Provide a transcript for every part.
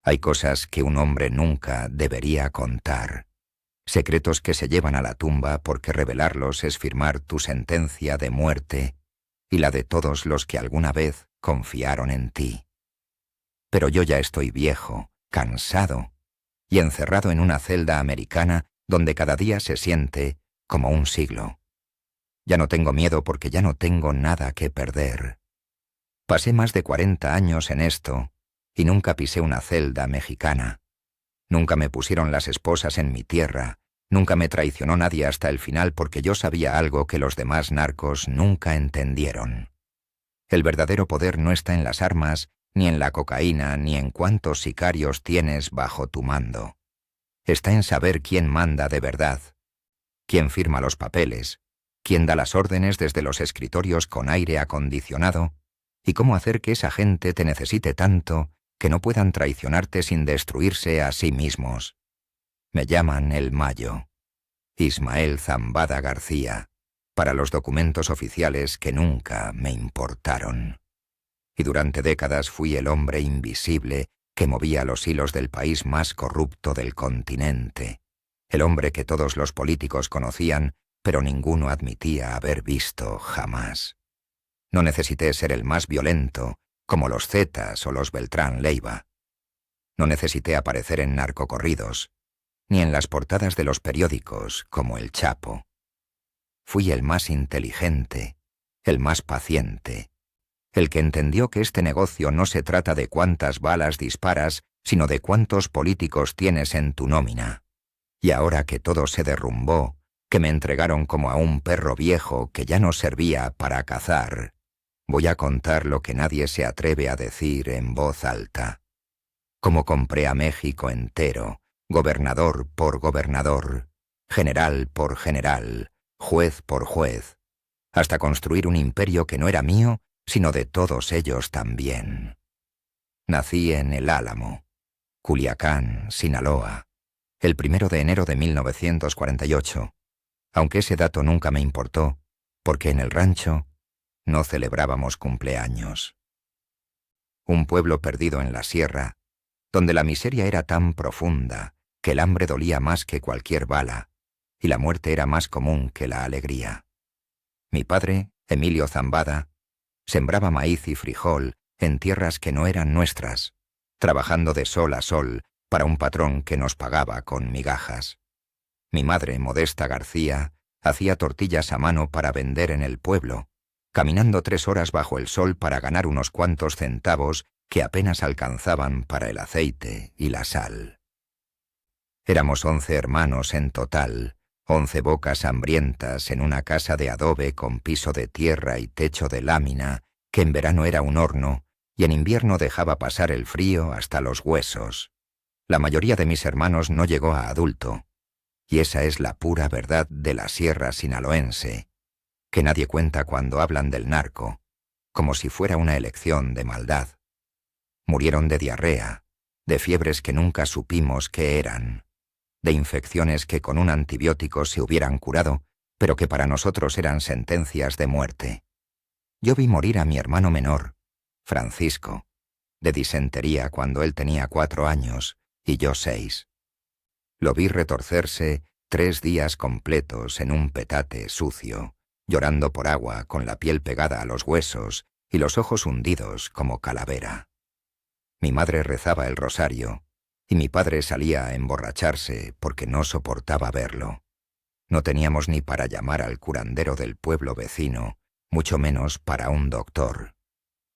Hay cosas que un hombre nunca debería contar. Secretos que se llevan a la tumba porque revelarlos es firmar tu sentencia de muerte y la de todos los que alguna vez confiaron en ti. Pero yo ya estoy viejo, cansado y encerrado en una celda americana donde cada día se siente como un siglo. Ya no tengo miedo porque ya no tengo nada que perder. Pasé más de 40 años en esto y nunca pisé una celda mexicana. Nunca me pusieron las esposas en mi tierra, nunca me traicionó nadie hasta el final porque yo sabía algo que los demás narcos nunca entendieron. El verdadero poder no está en las armas, ni en la cocaína, ni en cuántos sicarios tienes bajo tu mando. Está en saber quién manda de verdad, quién firma los papeles, quién da las órdenes desde los escritorios con aire acondicionado, y cómo hacer que esa gente te necesite tanto que no puedan traicionarte sin destruirse a sí mismos. Me llaman el Mayo, Ismael Zambada García, para los documentos oficiales que nunca me importaron. Y durante décadas fui el hombre invisible que movía los hilos del país más corrupto del continente, el hombre que todos los políticos conocían, pero ninguno admitía haber visto jamás. No necesité ser el más violento, como los Zetas o los Beltrán Leiva. No necesité aparecer en narcocorridos, ni en las portadas de los periódicos, como el Chapo. Fui el más inteligente, el más paciente, el que entendió que este negocio no se trata de cuántas balas disparas, sino de cuántos políticos tienes en tu nómina. Y ahora que todo se derrumbó, que me entregaron como a un perro viejo que ya no servía para cazar, voy a contar lo que nadie se atreve a decir en voz alta. Cómo compré a México entero, gobernador por gobernador, general por general, juez por juez, hasta construir un imperio que no era mío, sino de todos ellos también. Nací en El Álamo, Culiacán, Sinaloa, el 1 de enero de 1948, aunque ese dato nunca me importó, porque en el rancho no celebrábamos cumpleaños. Un pueblo perdido en la sierra, donde la miseria era tan profunda que el hambre dolía más que cualquier bala y la muerte era más común que la alegría. Mi padre, Emilio Zambada, sembraba maíz y frijol en tierras que no eran nuestras, trabajando de sol a sol para un patrón que nos pagaba con migajas. Mi madre, Modesta García, hacía tortillas a mano para vender en el pueblo, caminando 3 horas bajo el sol para ganar unos cuantos centavos que apenas alcanzaban para el aceite y la sal. Éramos 11 hermanos en total, 11 bocas hambrientas en una casa de adobe con piso de tierra y techo de lámina, que en verano era un horno y en invierno dejaba pasar el frío hasta los huesos. La mayoría de mis hermanos no llegó a adulto, y esa es la pura verdad de la sierra sinaloense, que nadie cuenta cuando hablan del narco, como si fuera una elección de maldad. Murieron de diarrea, de fiebres que nunca supimos qué eran, de infecciones que con un antibiótico se hubieran curado, pero que para nosotros eran sentencias de muerte. Yo vi morir a mi hermano menor, Francisco, de disentería cuando él tenía 4 años y yo 6. Lo vi retorcerse 3 días completos en un petate sucio, llorando por agua con la piel pegada a los huesos y los ojos hundidos como calavera. Mi madre rezaba el rosario y mi padre salía a emborracharse porque no soportaba verlo. No teníamos ni para llamar al curandero del pueblo vecino, mucho menos para un doctor.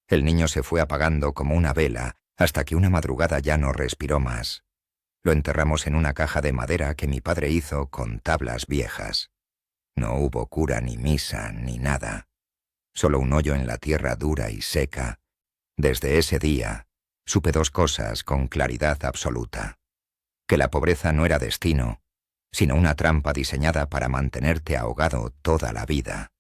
El niño se fue apagando como una vela hasta que una madrugada ya no respiró más. Lo enterramos en una caja de madera que mi padre hizo con tablas viejas. No hubo cura ni misa ni nada. Solo un hoyo en la tierra dura y seca. Desde ese día supe 2 cosas con claridad absoluta: que la pobreza no era destino, sino una trampa diseñada para mantenerte ahogado toda la vida,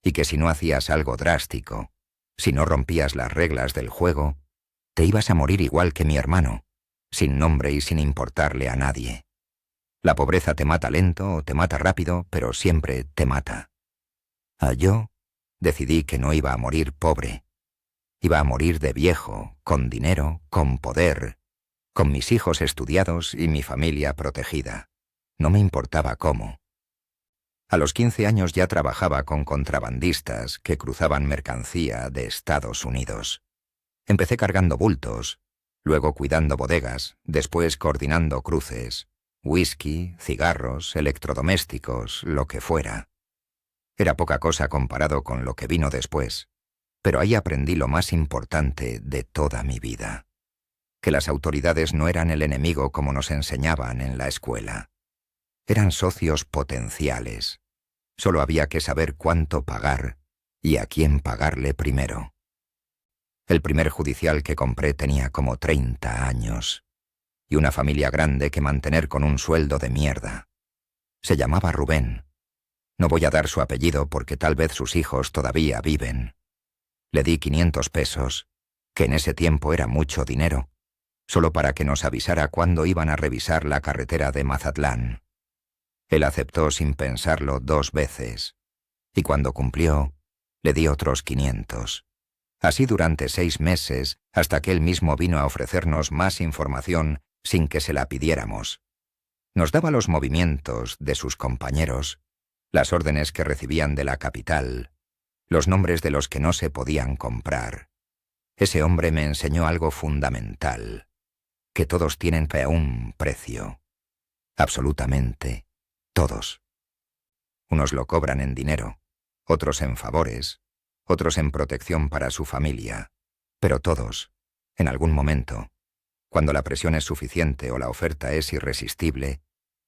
y que si no hacías algo drástico, si no rompías las reglas del juego, te ibas a morir igual que mi hermano, sin nombre y sin importarle a nadie. La pobreza te mata lento o te mata rápido, pero siempre te mata. Yo decidí que no iba a morir pobre. Iba a morir de viejo, con dinero, con poder, con mis hijos estudiados y mi familia protegida. No me importaba cómo. A los 15 años ya trabajaba con contrabandistas que cruzaban mercancía de Estados Unidos. Empecé cargando bultos, luego cuidando bodegas, después coordinando cruces, whisky, cigarros, electrodomésticos, lo que fuera. Era poca cosa comparado con lo que vino después, pero ahí aprendí lo más importante de toda mi vida: que las autoridades no eran el enemigo como nos enseñaban en la escuela. Eran socios potenciales. Solo había que saber cuánto pagar y a quién pagarle primero. El primer judicial que compré tenía como 30 años y una familia grande que mantener con un sueldo de mierda. Se llamaba Rubén. No voy a dar su apellido porque tal vez sus hijos todavía viven. Le di 500 pesos, que en ese tiempo era mucho dinero, solo para que nos avisara cuándo iban a revisar la carretera de Mazatlán. Él aceptó sin pensarlo 2 veces, y cuando cumplió, le di otros 500. Así durante 6 meses, hasta que él mismo vino a ofrecernos más información sin que se la pidiéramos. Nos daba los movimientos de sus compañeros, las órdenes que recibían de la capital, los nombres de los que no se podían comprar. Ese hombre me enseñó algo fundamental: que todos tienen un precio. Absolutamente todos. Unos lo cobran en dinero, otros en favores, otros en protección para su familia, pero todos, en algún momento, cuando la presión es suficiente o la oferta es irresistible,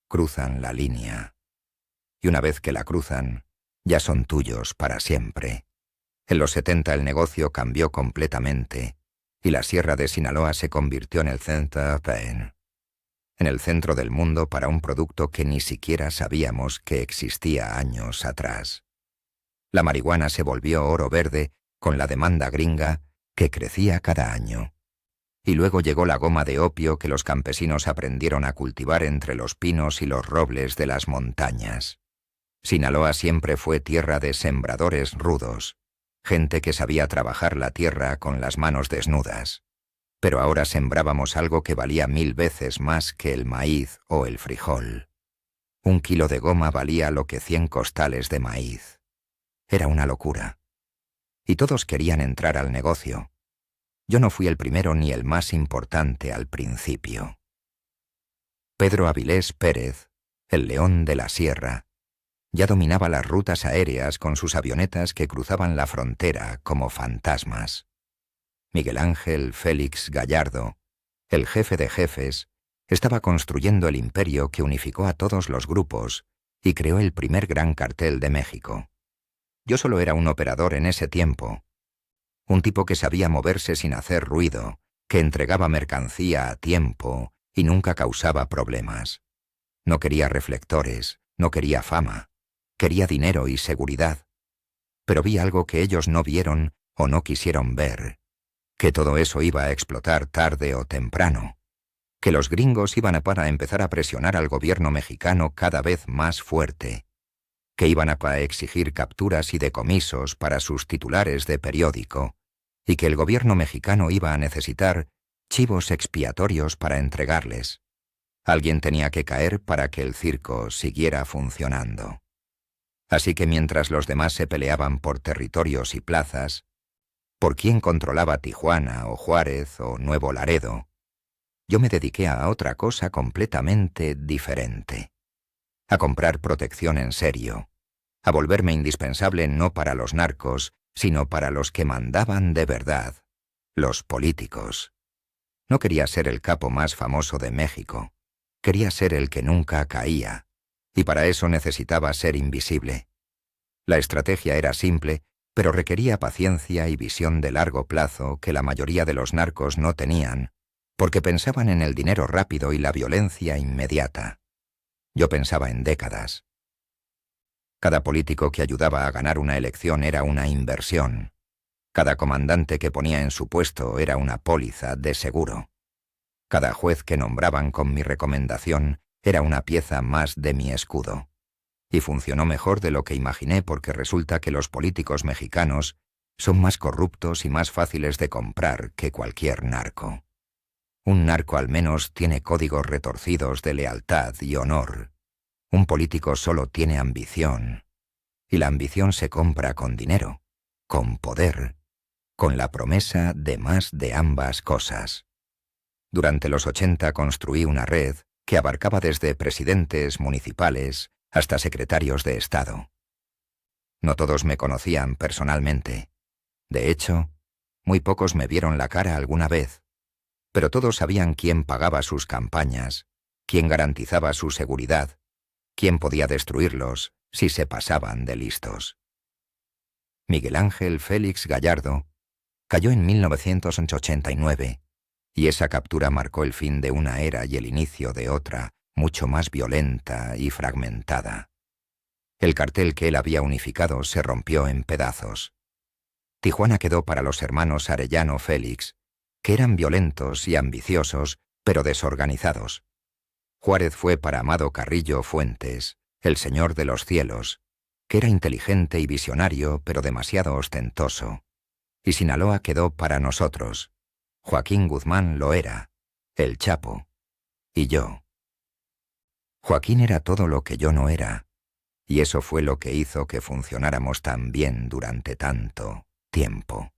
cruzan la línea. Y una vez que la cruzan, ya son tuyos para siempre. En los 70 el negocio cambió completamente y la Sierra de Sinaloa se convirtió en el centro del mundo para un producto que ni siquiera sabíamos que existía años atrás. La marihuana se volvió oro verde con la demanda gringa que crecía cada año. Y luego llegó la goma de opio que los campesinos aprendieron a cultivar entre los pinos y los robles de las montañas. Sinaloa siempre fue tierra de sembradores rudos, gente que sabía trabajar la tierra con las manos desnudas. Pero ahora sembrábamos algo que valía 1000 veces más que el maíz o el frijol. 1 kilo de goma valía lo que 100 costales de maíz. Era una locura. Y todos querían entrar al negocio. Yo no fui el primero ni el más importante al principio. Pedro Avilés Pérez, el León de la Sierra, ya dominaba las rutas aéreas con sus avionetas que cruzaban la frontera como fantasmas. Miguel Ángel Félix Gallardo, el jefe de jefes, estaba construyendo el imperio que unificó a todos los grupos y creó el primer gran cartel de México. Yo solo era un operador en ese tiempo, un tipo que sabía moverse sin hacer ruido, que entregaba mercancía a tiempo y nunca causaba problemas. No quería reflectores, no quería fama, quería dinero y seguridad. Pero vi algo que ellos no vieron o no quisieron ver, que todo eso iba a explotar tarde o temprano, que los gringos iban a empezar a presionar al gobierno mexicano cada vez más fuerte, que iban a exigir capturas y decomisos para sus titulares de periódico, y que el gobierno mexicano iba a necesitar chivos expiatorios para entregarles. Alguien tenía que caer para que el circo siguiera funcionando. Así que mientras los demás se peleaban por territorios y plazas, por quién controlaba Tijuana o Juárez o Nuevo Laredo, yo me dediqué a otra cosa completamente diferente. A comprar protección en serio, a volverme indispensable no para los narcos, sino para los que mandaban de verdad, los políticos. No quería ser el capo más famoso de México, quería ser el que nunca caía, y para eso necesitaba ser invisible. La estrategia era simple, pero requería paciencia y visión de largo plazo que la mayoría de los narcos no tenían, porque pensaban en el dinero rápido y la violencia inmediata. Yo pensaba en décadas. Cada político que ayudaba a ganar una elección era una inversión. Cada comandante que ponía en su puesto era una póliza de seguro. Cada juez que nombraban con mi recomendación era una pieza más de mi escudo. Y funcionó mejor de lo que imaginé porque resulta que los políticos mexicanos son más corruptos y más fáciles de comprar que cualquier narco. Un narco al menos tiene códigos retorcidos de lealtad y honor. Un político solo tiene ambición. Y la ambición se compra con dinero, con poder, con la promesa de más de ambas cosas. Durante los 80 construí una red que abarcaba desde presidentes municipales hasta secretarios de Estado. No todos me conocían personalmente. De hecho, muy pocos me vieron la cara alguna vez, pero todos sabían quién pagaba sus campañas, quién garantizaba su seguridad, quién podía destruirlos si se pasaban de listos. Miguel Ángel Félix Gallardo cayó en 1989, y esa captura marcó el fin de una era y el inicio de otra, mucho más violenta y fragmentada. El cartel que él había unificado se rompió en pedazos. Tijuana quedó para los hermanos Arellano Félix, que eran violentos y ambiciosos, pero desorganizados. Juárez fue para Amado Carrillo Fuentes, el señor de los cielos, que era inteligente y visionario, pero demasiado ostentoso. Y Sinaloa quedó para nosotros. Joaquín Guzmán lo era, el Chapo, y yo. Joaquín era todo lo que yo no era, y eso fue lo que hizo que funcionáramos tan bien durante tanto tiempo.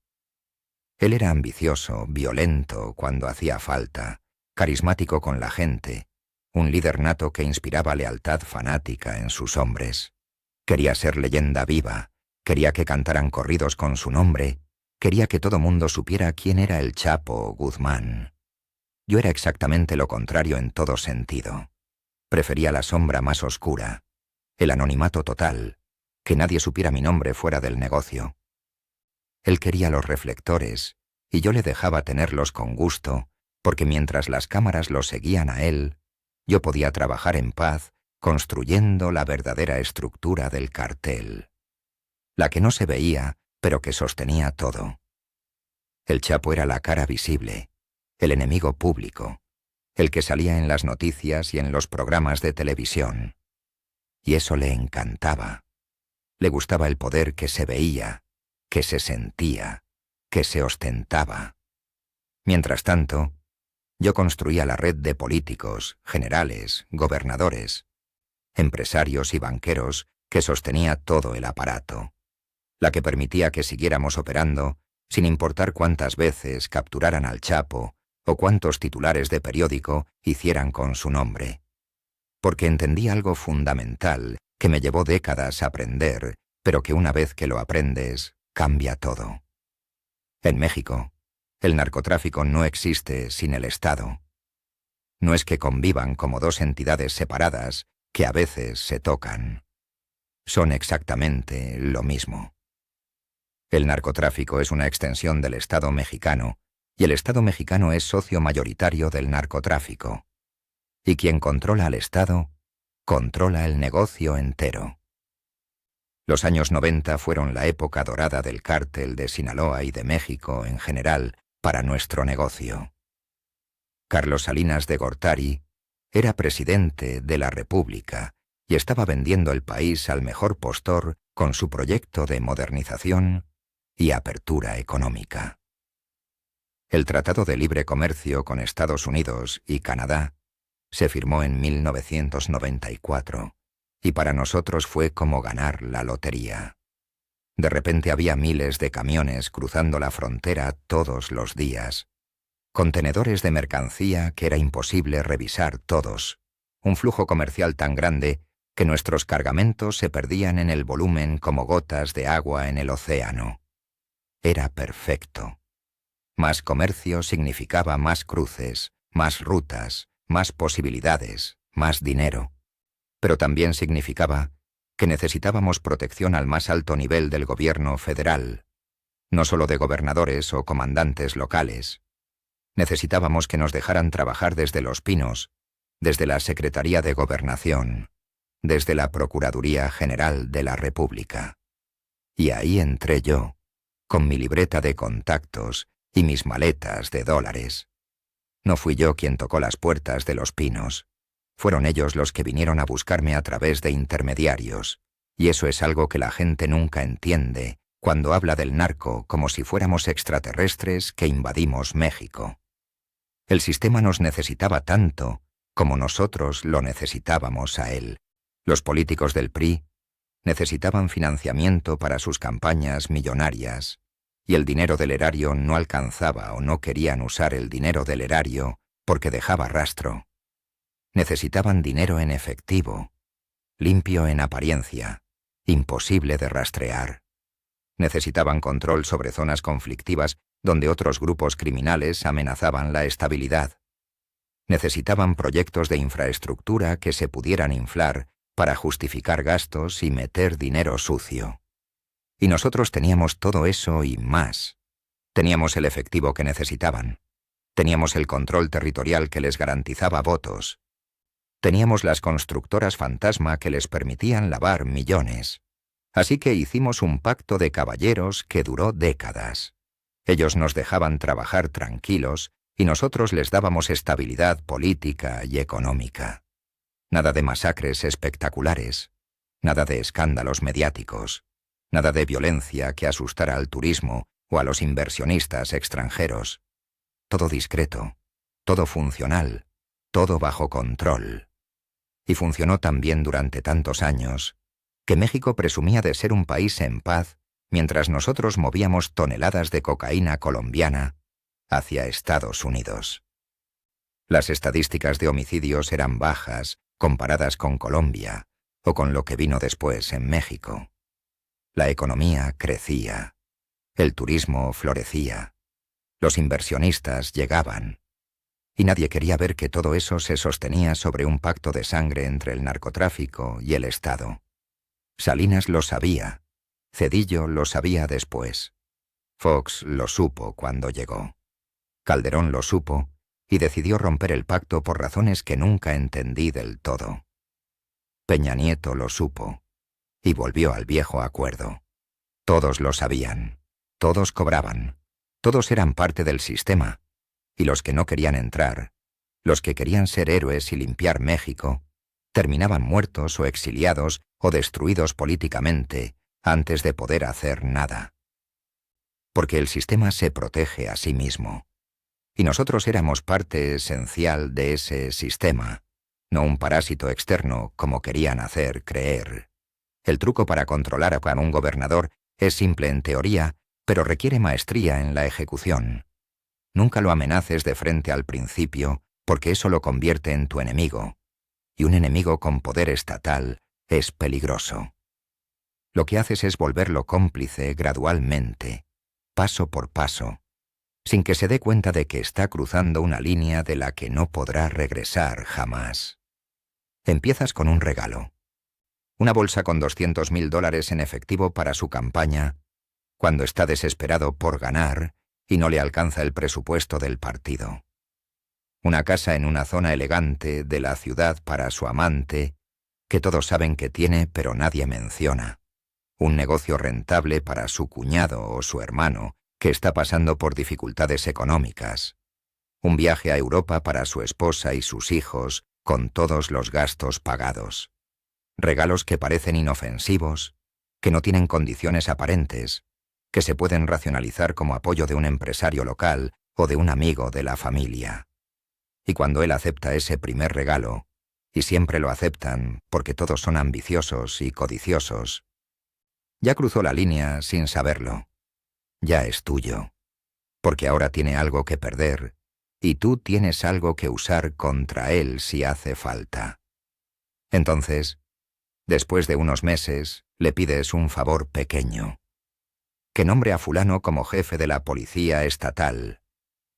Él era ambicioso, violento cuando hacía falta, carismático con la gente, un líder nato que inspiraba lealtad fanática en sus hombres. Quería ser leyenda viva, quería que cantaran corridos con su nombre, quería que todo mundo supiera quién era el Chapo Guzmán. Yo era exactamente lo contrario en todo sentido. Prefería la sombra más oscura, el anonimato total, que nadie supiera mi nombre fuera del negocio. Él quería los reflectores, y yo le dejaba tenerlos con gusto, porque mientras las cámaras lo seguían a él, yo podía trabajar en paz, construyendo la verdadera estructura del cartel. La que no se veía, pero que sostenía todo. El Chapo era la cara visible, el enemigo público, el que salía en las noticias y en los programas de televisión. Y eso le encantaba. Le gustaba el poder que se veía, que se sentía, que se ostentaba. Mientras tanto, yo construía la red de políticos, generales, gobernadores, empresarios y banqueros que sostenía todo el aparato, la que permitía que siguiéramos operando sin importar cuántas veces capturaran al Chapo o cuántos titulares de periódico hicieran con su nombre. Porque entendí algo fundamental que me llevó décadas a aprender, pero que una vez que lo aprendes, cambia todo. En México, el narcotráfico no existe sin el Estado. No es que convivan como dos entidades separadas que a veces se tocan. Son exactamente lo mismo. El narcotráfico es una extensión del Estado mexicano, y el Estado mexicano es socio mayoritario del narcotráfico. Y quien controla al Estado, controla el negocio entero. Los años 90 fueron la época dorada del cártel de Sinaloa y de México en general para nuestro negocio. Carlos Salinas de Gortari era presidente de la República y estaba vendiendo el país al mejor postor con su proyecto de modernización y apertura económica. El Tratado de Libre Comercio con Estados Unidos y Canadá se firmó en 1994 y para nosotros fue como ganar la lotería. De repente había miles de camiones cruzando la frontera todos los días, contenedores de mercancía que era imposible revisar todos, un flujo comercial tan grande que nuestros cargamentos se perdían en el volumen como gotas de agua en el océano. Era perfecto. Más comercio significaba más cruces, más rutas, más posibilidades, más dinero. Pero también significaba que necesitábamos protección al más alto nivel del gobierno federal, no solo de gobernadores o comandantes locales. Necesitábamos que nos dejaran trabajar desde Los Pinos, desde la Secretaría de Gobernación, desde la Procuraduría General de la República. Y ahí entré yo, con mi libreta de contactos y mis maletas de dólares. No fui yo quien tocó las puertas de Los Pinos. Fueron ellos los que vinieron a buscarme a través de intermediarios, y eso es algo que la gente nunca entiende cuando habla del narco como si fuéramos extraterrestres que invadimos México. El sistema nos necesitaba tanto como nosotros lo necesitábamos a él. Los políticos del PRI necesitaban financiamiento para sus campañas millonarias, y el dinero del erario no alcanzaba o no querían usar el dinero del erario porque dejaba rastro. Necesitaban dinero en efectivo, limpio en apariencia, imposible de rastrear. Necesitaban control sobre zonas conflictivas donde otros grupos criminales amenazaban la estabilidad. Necesitaban proyectos de infraestructura que se pudieran inflar para justificar gastos y meter dinero sucio. Y nosotros teníamos todo eso y más. Teníamos el efectivo que necesitaban. Teníamos el control territorial que les garantizaba votos. Teníamos las constructoras fantasma que les permitían lavar millones. Así que hicimos un pacto de caballeros que duró décadas. Ellos nos dejaban trabajar tranquilos y nosotros les dábamos estabilidad política y económica. Nada de masacres espectaculares, nada de escándalos mediáticos, nada de violencia que asustara al turismo o a los inversionistas extranjeros. Todo discreto, todo funcional, todo bajo control. Y funcionó tan bien durante tantos años que México presumía de ser un país en paz mientras nosotros movíamos toneladas de cocaína colombiana hacia Estados Unidos. Las estadísticas de homicidios eran bajas comparadas con Colombia o con lo que vino después en México. La economía crecía, el turismo florecía, los inversionistas llegaban, y nadie quería ver que todo eso se sostenía sobre un pacto de sangre entre el narcotráfico y el Estado. Salinas lo sabía, Zedillo lo sabía después, Fox lo supo cuando llegó, Calderón lo supo y decidió romper el pacto por razones que nunca entendí del todo. Peña Nieto lo supo y volvió al viejo acuerdo. Todos lo sabían, todos cobraban, todos eran parte del sistema, y los que no querían entrar, los que querían ser héroes y limpiar México, terminaban muertos o exiliados o destruidos políticamente antes de poder hacer nada. Porque el sistema se protege a sí mismo. Y nosotros éramos parte esencial de ese sistema, no un parásito externo como querían hacer creer. El truco para controlar a un gobernador es simple en teoría, pero requiere maestría en la ejecución. Nunca lo amenaces de frente al principio, porque eso lo convierte en tu enemigo. Y un enemigo con poder estatal es peligroso. Lo que haces es volverlo cómplice gradualmente, paso por paso, sin que se dé cuenta de que está cruzando una línea de la que no podrá regresar jamás. Empiezas con un regalo. Una bolsa con $200,000 en efectivo para su campaña, cuando está desesperado por ganar y no le alcanza el presupuesto del partido. Una casa en una zona elegante de la ciudad para su amante, que todos saben que tiene pero nadie menciona. Un negocio rentable para su cuñado o su hermano, que está pasando por dificultades económicas. Un viaje a Europa para su esposa y sus hijos, con todos los gastos pagados. Regalos que parecen inofensivos, que no tienen condiciones aparentes, que se pueden racionalizar como apoyo de un empresario local o de un amigo de la familia. Y cuando él acepta ese primer regalo, y siempre lo aceptan porque todos son ambiciosos y codiciosos, ya cruzó la línea sin saberlo. Ya es tuyo, porque ahora tiene algo que perder, y tú tienes algo que usar contra él si hace falta. Entonces, después de unos meses, le pides un favor pequeño. Que nombre a fulano como jefe de la policía estatal.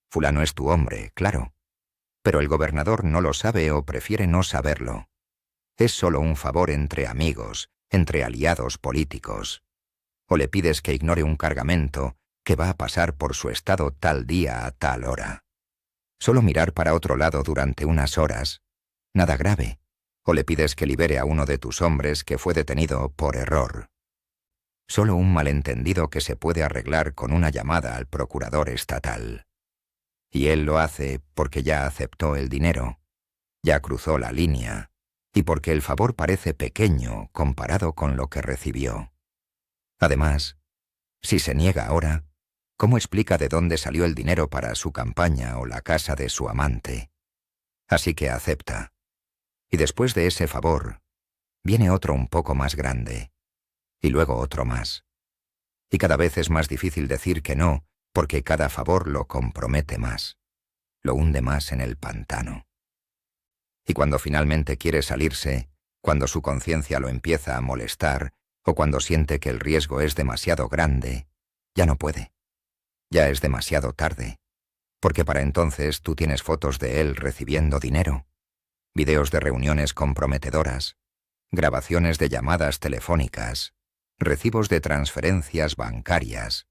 Fulano es tu hombre, claro, pero el gobernador no lo sabe o prefiere no saberlo. Es solo un favor entre amigos, entre aliados políticos. O le pides que ignore un cargamento que va a pasar por su estado tal día a tal hora. Solo mirar para otro lado durante unas horas, nada grave. O le pides que libere a uno de tus hombres que fue detenido por error. Solo un malentendido que se puede arreglar con una llamada al procurador estatal. Y él lo hace porque ya aceptó el dinero, ya cruzó la línea, y porque el favor parece pequeño comparado con lo que recibió. Además, si se niega ahora, ¿Cómo explica de dónde salió el dinero para su campaña o la casa de su amante? Así que acepta. Y después de ese favor, viene otro un poco más grande, y luego otro más. Y cada vez es más difícil decir que no, porque cada favor lo compromete más, lo hunde más en el pantano. Y cuando finalmente quiere salirse, cuando su conciencia lo empieza a molestar, o cuando siente que el riesgo es demasiado grande, ya no puede. Ya es demasiado tarde, porque para entonces tú tienes fotos de él recibiendo dinero, videos de reuniones comprometedoras, grabaciones de llamadas telefónicas, recibos de transferencias bancarias,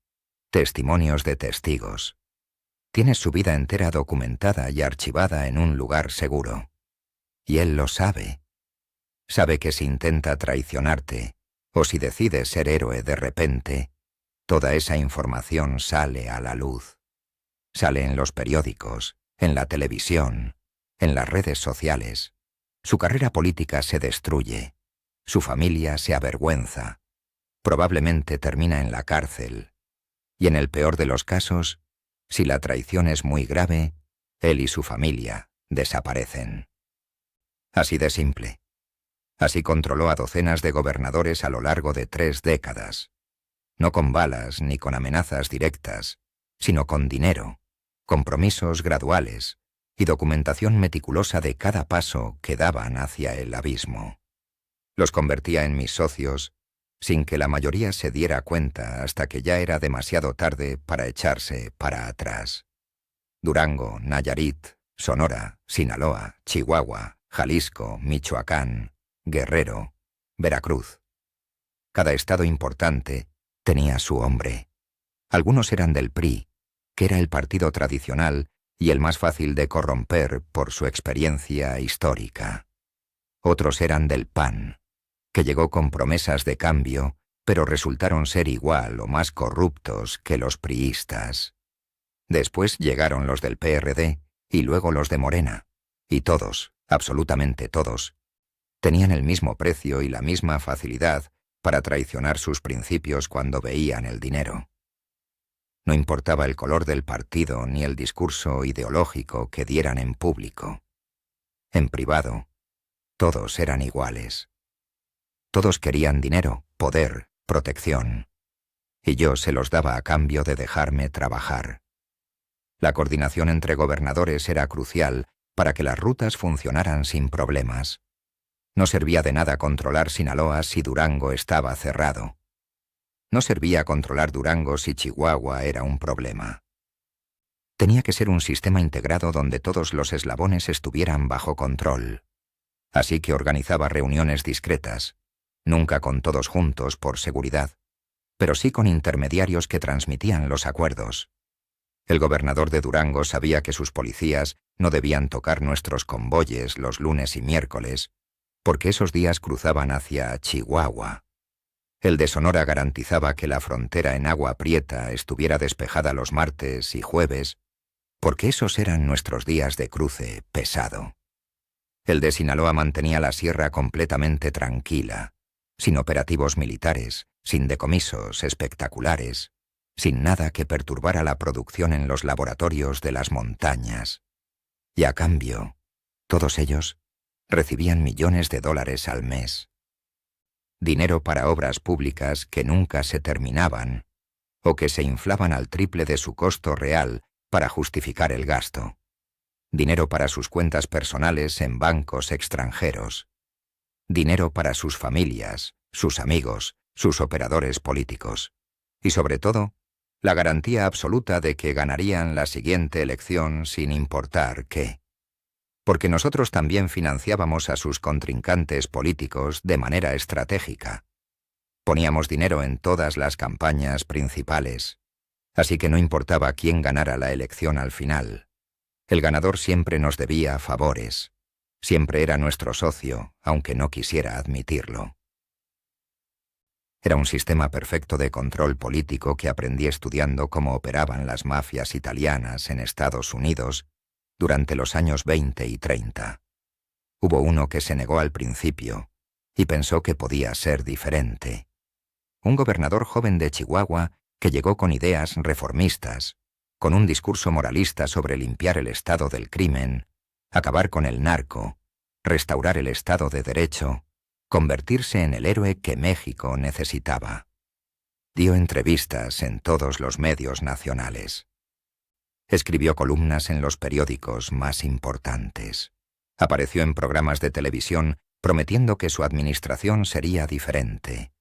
testimonios de testigos. Tienes su vida entera documentada y archivada en un lugar seguro. Y él lo sabe. Sabe que si intenta traicionarte, o si decide ser héroe de repente, toda esa información sale a la luz. Sale en los periódicos, en la televisión, en las redes sociales. Su carrera política se destruye. Su familia se avergüenza. Probablemente termina en la cárcel. Y en el peor de los casos, si la traición es muy grave, él y su familia desaparecen. Así de simple. Así controló a docenas de gobernadores a lo largo de 3 décadas. No con balas ni con amenazas directas, sino con dinero, compromisos graduales y documentación meticulosa de cada paso que daban hacia el abismo. Los convertía en mis socios sin que la mayoría se diera cuenta hasta que ya era demasiado tarde para echarse para atrás. Durango, Nayarit, Sonora, Sinaloa, Chihuahua, Jalisco, Michoacán, Guerrero, Veracruz. Cada estado importante tenía su hombre. Algunos eran del PRI, que era el partido tradicional y el más fácil de corromper por su experiencia histórica. Otros eran del PAN, que llegó con promesas de cambio, pero resultaron ser igual o más corruptos que los priistas. Después llegaron los del PRD y luego los de Morena, y todos, absolutamente todos, tenían el mismo precio y la misma facilidad para traicionar sus principios cuando veían el dinero. No importaba el color del partido ni el discurso ideológico que dieran en público. En privado, todos eran iguales. Todos querían dinero, poder, protección. Y yo se los daba a cambio de dejarme trabajar. La coordinación entre gobernadores era crucial para que las rutas funcionaran sin problemas. No servía de nada controlar Sinaloa si Durango estaba cerrado. No servía controlar Durango si Chihuahua era un problema. Tenía que ser un sistema integrado donde todos los eslabones estuvieran bajo control. Así que organizaba reuniones discretas, nunca con todos juntos por seguridad, pero sí con intermediarios que transmitían los acuerdos. El gobernador de Durango sabía que sus policías no debían tocar nuestros convoyes los lunes y miércoles, porque esos días cruzaban hacia Chihuahua. El de Sonora garantizaba que la frontera en Agua Prieta estuviera despejada los martes y jueves, porque esos eran nuestros días de cruce pesado. El de Sinaloa mantenía la sierra completamente tranquila, sin operativos militares, sin decomisos espectaculares, sin nada que perturbara la producción en los laboratorios de las montañas. Y a cambio, todos ellos recibían millones de dólares al mes. Dinero para obras públicas que nunca se terminaban, o que se inflaban al triple de su costo real para justificar el gasto. Dinero para sus cuentas personales en bancos extranjeros. Dinero para sus familias, sus amigos, sus operadores políticos. Y sobre todo, la garantía absoluta de que ganarían la siguiente elección sin importar qué. Porque nosotros también financiábamos a sus contrincantes políticos de manera estratégica. Poníamos dinero en todas las campañas principales, así que no importaba quién ganara la elección al final. El ganador siempre nos debía favores. Siempre era nuestro socio, aunque no quisiera admitirlo. Era un sistema perfecto de control político que aprendí estudiando cómo operaban las mafias italianas en Estados Unidos durante los años 20 y 30. Hubo uno que se negó al principio y pensó que podía ser diferente. Un gobernador joven de Chihuahua que llegó con ideas reformistas, con un discurso moralista sobre limpiar el estado del crimen, acabar con el narco, restaurar el Estado de Derecho, convertirse en el héroe que México necesitaba. Dio entrevistas en todos los medios nacionales. Escribió columnas en los periódicos más importantes. Apareció en programas de televisión prometiendo que su administración sería diferente.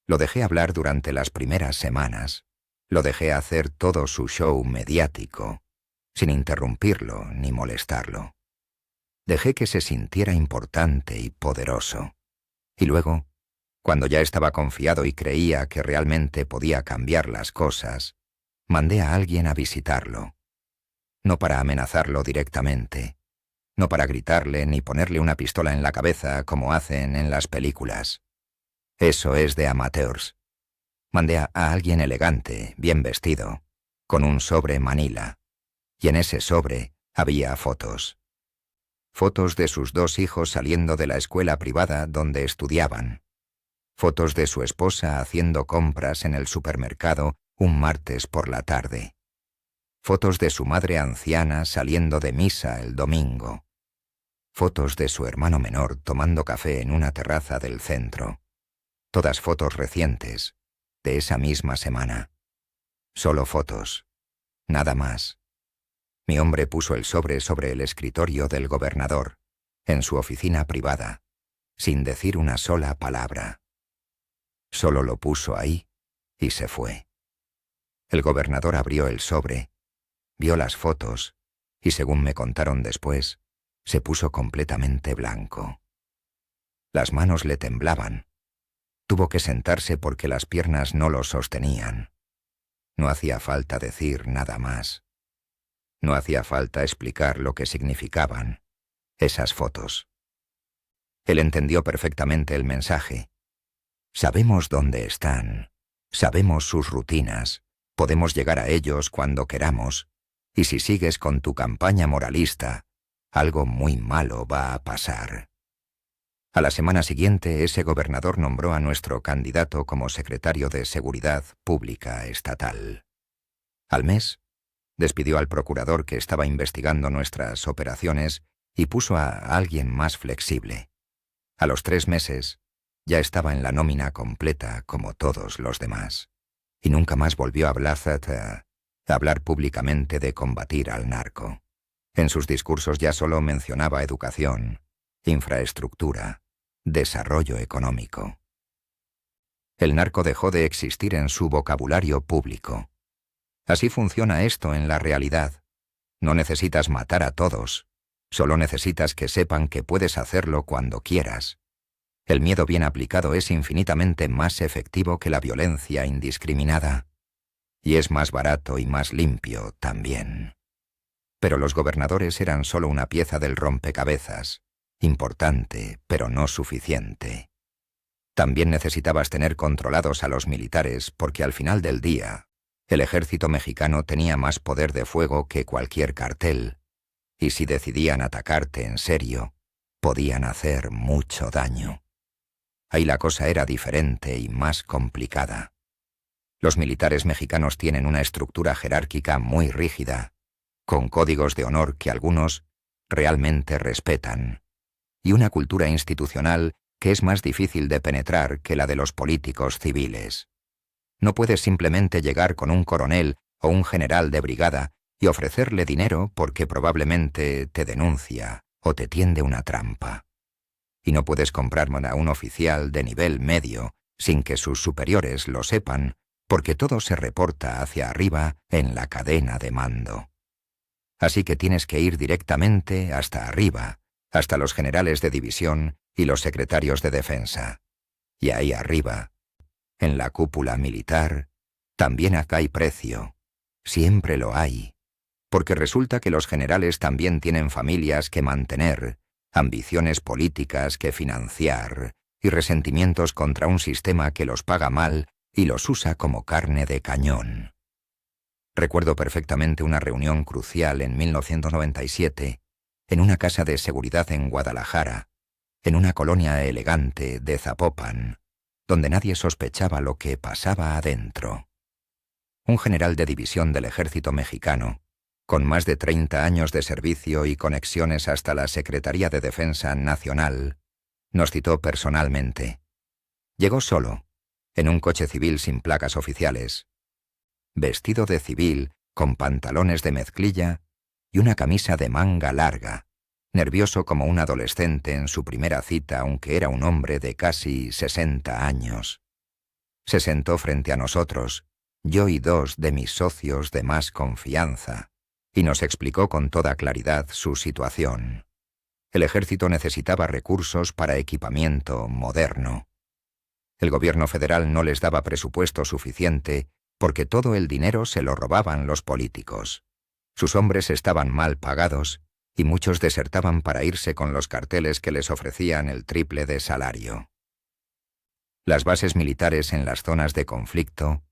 Lo dejé hablar durante las primeras semanas. Lo dejé hacer todo su show mediático, sin interrumpirlo ni molestarlo. Dejé que se sintiera importante y poderoso. Y luego, cuando ya estaba confiado y creía que realmente podía cambiar las cosas, mandé a alguien a visitarlo. No para amenazarlo directamente, no para gritarle ni ponerle una pistola en la cabeza como hacen en las películas. Eso es de amateurs. Mandé a alguien elegante, bien vestido, con un sobre Manila, y en ese sobre había fotos. Fotos de sus 2 hijos saliendo de la escuela privada donde estudiaban. Fotos de su esposa haciendo compras en el supermercado un martes por la tarde. Fotos de su madre anciana saliendo de misa el domingo. Fotos de su hermano menor tomando café en una terraza del centro. Todas fotos recientes, de esa misma semana. Solo fotos. Nada más. Mi hombre puso el sobre el escritorio del gobernador, en su oficina privada, sin decir una sola palabra. Solo lo puso ahí y se fue. El gobernador abrió el sobre, vio las fotos y, según me contaron después, se puso completamente blanco. Las manos le temblaban. Tuvo que sentarse porque las piernas no lo sostenían. No hacía falta decir nada más. No hacía falta explicar lo que significaban esas fotos. Él entendió perfectamente el mensaje. Sabemos dónde están, sabemos sus rutinas, podemos llegar a ellos cuando queramos, y si sigues con tu campaña moralista, algo muy malo va a pasar. A la semana siguiente, ese gobernador nombró a nuestro candidato como secretario de Seguridad Pública Estatal. Al mes, despidió al procurador que estaba investigando nuestras operaciones y puso a alguien más flexible. A los 3 meses, ya estaba en la nómina completa como todos los demás. Y nunca más volvió a hablar públicamente de combatir al narco. En sus discursos ya solo mencionaba educación, infraestructura, desarrollo económico. El narco dejó de existir en su vocabulario público. Así funciona esto en la realidad. No necesitas matar a todos, solo necesitas que sepan que puedes hacerlo cuando quieras. El miedo bien aplicado es infinitamente más efectivo que la violencia indiscriminada. Y es más barato y más limpio también. Pero los gobernadores eran solo una pieza del rompecabezas, importante, pero no suficiente. También necesitabas tener controlados a los militares porque al final del día, el ejército mexicano tenía más poder de fuego que cualquier cartel, y si decidían atacarte en serio, podían hacer mucho daño. Ahí la cosa era diferente y más complicada. Los militares mexicanos tienen una estructura jerárquica muy rígida, con códigos de honor que algunos realmente respetan, y una cultura institucional que es más difícil de penetrar que la de los políticos civiles. No puedes simplemente llegar con un coronel o un general de brigada y ofrecerle dinero porque probablemente te denuncia o te tiende una trampa. Y no puedes comprar a un oficial de nivel medio sin que sus superiores lo sepan, porque todo se reporta hacia arriba en la cadena de mando. Así que tienes que ir directamente hasta arriba, hasta los generales de división y los secretarios de defensa. Y ahí arriba, en la cúpula militar, también acá hay precio. Siempre lo hay. Porque resulta que los generales también tienen familias que mantener, ambiciones políticas que financiar y resentimientos contra un sistema que los paga mal y los usa como carne de cañón. Recuerdo perfectamente una reunión crucial en 1997 en una casa de seguridad en Guadalajara, en una colonia elegante de Zapopan, donde nadie sospechaba lo que pasaba adentro. un general de división del ejército mexicano, con más de 30 años de servicio y conexiones hasta la Secretaría de Defensa Nacional, nos citó personalmente. Llegó solo, en un coche civil sin placas oficiales, vestido de civil, con pantalones de mezclilla y una camisa de manga larga, nervioso como un adolescente en su primera cita, aunque era un hombre de casi 60 años. Se sentó frente a nosotros, yo y dos de mis socios de más confianza, y nos explicó con toda claridad su situación. El ejército necesitaba recursos para equipamiento moderno. El gobierno federal no les daba presupuesto suficiente porque todo el dinero se lo robaban los políticos. Sus hombres estaban mal pagados y muchos desertaban para irse con los carteles que les ofrecían el triple de salario. Las bases militares en las zonas de conflicto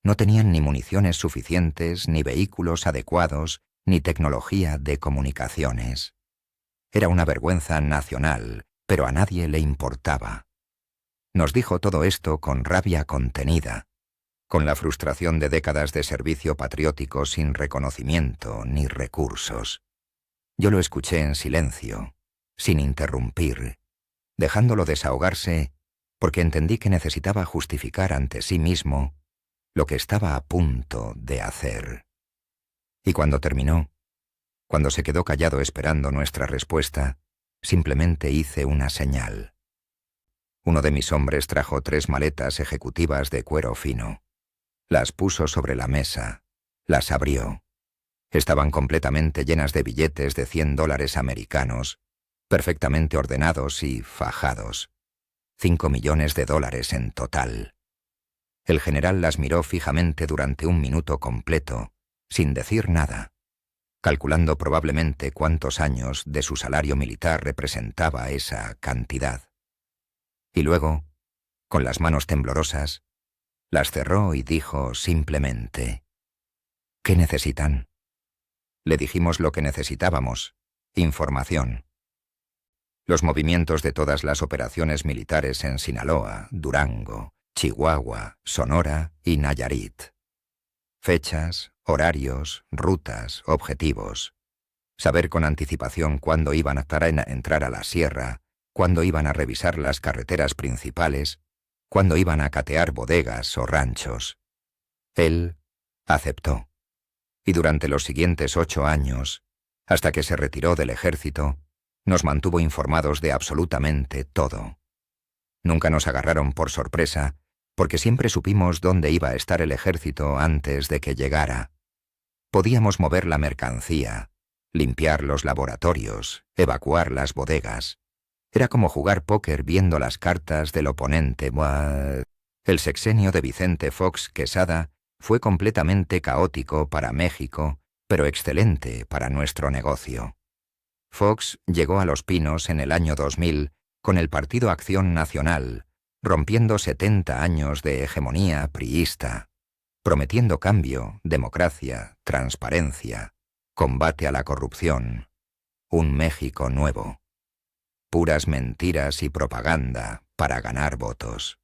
no tenían ni municiones suficientes, ni vehículos adecuados, ni tecnología de comunicaciones. Era una vergüenza nacional, pero a nadie le importaba. Nos dijo todo esto con rabia contenida, con la frustración de décadas de servicio patriótico sin reconocimiento ni recursos. Yo lo escuché en silencio, sin interrumpir, dejándolo desahogarse, porque entendí que necesitaba justificar ante sí mismo lo que estaba a punto de hacer. Y cuando terminó, cuando se quedó callado esperando nuestra respuesta, simplemente hice una señal. Uno de mis hombres trajo 3 maletas ejecutivas de cuero fino. Las puso sobre la mesa, las abrió. Estaban completamente llenas de billetes de $100 americanos, perfectamente ordenados y fajados. $5 millones en total. El general las miró fijamente durante 1 minuto completo, sin decir nada, calculando probablemente cuántos años de su salario militar representaba esa cantidad. Y luego, con las manos temblorosas, las cerró y dijo simplemente: ¿Qué necesitan? Le dijimos lo que necesitábamos: información. Los movimientos de todas las operaciones militares en Sinaloa, Durango, Chihuahua, Sonora y Nayarit. Fechas, horarios, rutas, objetivos. Saber con anticipación cuándo iban a entrar a la sierra, cuándo iban a revisar las carreteras principales, cuándo iban a catear bodegas o ranchos. Él aceptó. Y durante los siguientes 8 años, hasta que se retiró del ejército, nos mantuvo informados de absolutamente todo. Nunca nos agarraron por sorpresa, porque siempre supimos dónde iba a estar el ejército antes de que llegara. Podíamos mover la mercancía, limpiar los laboratorios, evacuar las bodegas. Era como jugar póker viendo las cartas del oponente. El sexenio de Vicente Fox Quesada fue completamente caótico para México, pero excelente para nuestro negocio. Fox llegó a Los Pinos en el año 2000 con el Partido Acción Nacional, rompiendo 70 años de hegemonía priista, prometiendo cambio, democracia, transparencia, combate a la corrupción, un México nuevo. Puras mentiras y propaganda para ganar votos.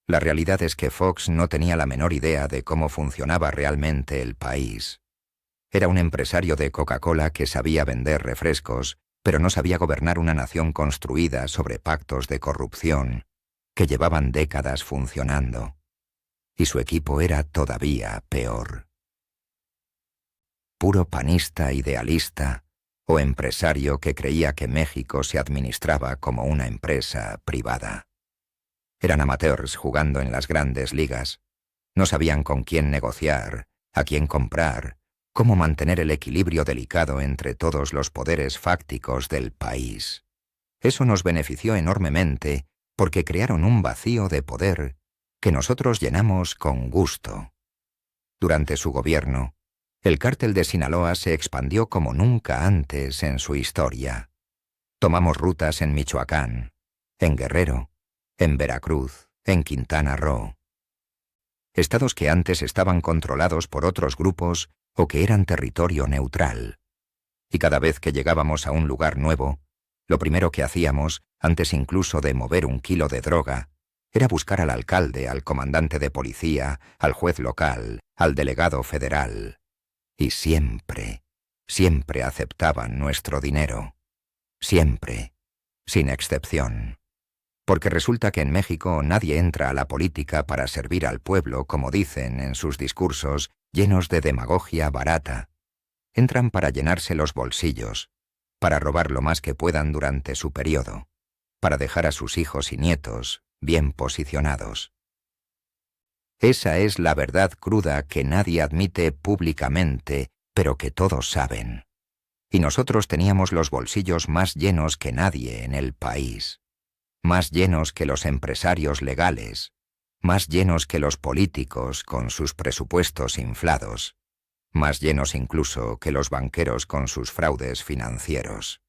La realidad es que Fox no tenía la menor idea de cómo funcionaba realmente el país. Era un empresario de Coca-Cola que sabía vender refrescos, pero no sabía gobernar una nación construida sobre pactos de corrupción que llevaban décadas funcionando. Y su equipo era todavía peor. Puro panista idealista o empresario que creía que México se administraba como una empresa privada. Eran amateurs jugando en las grandes ligas. No sabían con quién negociar, a quién comprar, cómo mantener el equilibrio delicado entre todos los poderes fácticos del país. Eso nos benefició enormemente porque crearon un vacío de poder que nosotros llenamos con gusto. Durante su gobierno, el cártel de Sinaloa se expandió como nunca antes en su historia. Tomamos rutas en Michoacán, en Guerrero, en Veracruz, en Quintana Roo. Estados que antes estaban controlados por otros grupos o que eran territorio neutral. Y cada vez que llegábamos a un lugar nuevo, lo primero que hacíamos, antes incluso de mover 1 kilo de droga, Era buscar al alcalde, al comandante de policía, al juez local, al delegado federal. Y siempre, siempre aceptaban nuestro dinero. Siempre, sin excepción. Porque resulta que en México nadie entra a la política para servir al pueblo, como dicen en sus discursos, llenos de demagogia barata. Entran para llenarse los bolsillos, para robar lo más que puedan durante su periodo, para dejar a sus hijos y nietos bien posicionados. Esa es la verdad cruda que nadie admite públicamente, pero que todos saben. Y nosotros teníamos los bolsillos más llenos que nadie en el país. Más llenos que los empresarios legales, más llenos que los políticos con sus presupuestos inflados, más llenos incluso que los banqueros con sus fraudes financieros.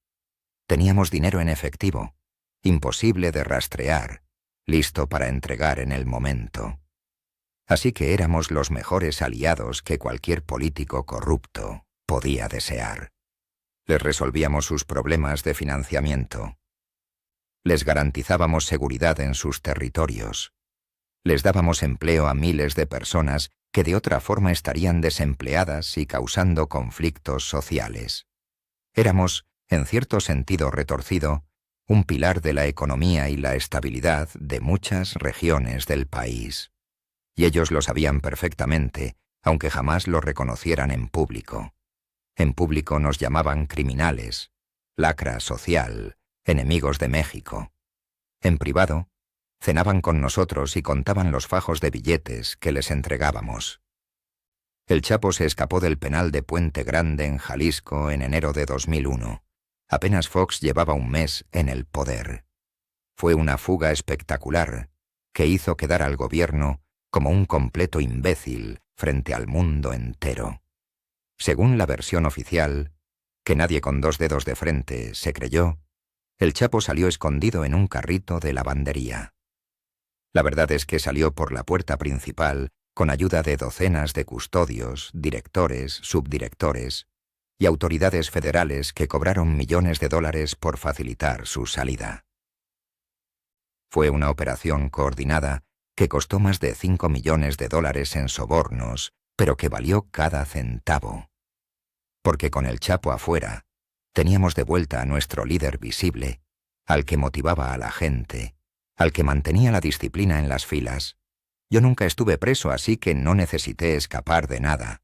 Teníamos dinero en efectivo, imposible de rastrear, listo para entregar en el momento. Así que éramos los mejores aliados que cualquier político corrupto podía desear. Les resolvíamos sus problemas de financiamiento. Les garantizábamos seguridad en sus territorios. Les dábamos empleo a miles de personas que de otra forma estarían desempleadas y causando conflictos sociales. Éramos, en cierto sentido retorcido, un pilar de la economía y la estabilidad de muchas regiones del país. Y ellos lo sabían perfectamente, aunque jamás lo reconocieran en público. En público nos llamaban criminales, lacra social, enemigos de México. En privado, cenaban con nosotros y contaban los fajos de billetes que les entregábamos. El Chapo se escapó del penal de Puente Grande en Jalisco en enero de 2001. Apenas Fox llevaba un mes en el poder. Fue una fuga espectacular que hizo quedar al gobierno como un completo imbécil frente al mundo entero. Según la versión oficial, que nadie con dos dedos de frente se creyó, el Chapo salió escondido en un carrito de lavandería. La verdad es que salió por la puerta principal con ayuda de docenas de custodios, directores, subdirectores y autoridades federales que cobraron millones de dólares por facilitar su salida. Fue una operación coordinada que costó más de 5 millones de dólares en sobornos, pero que valió cada centavo. Porque con el Chapo afuera, teníamos de vuelta a nuestro líder visible, al que motivaba a la gente, al que mantenía la disciplina en las filas. Yo nunca estuve preso, así que no necesité escapar de nada.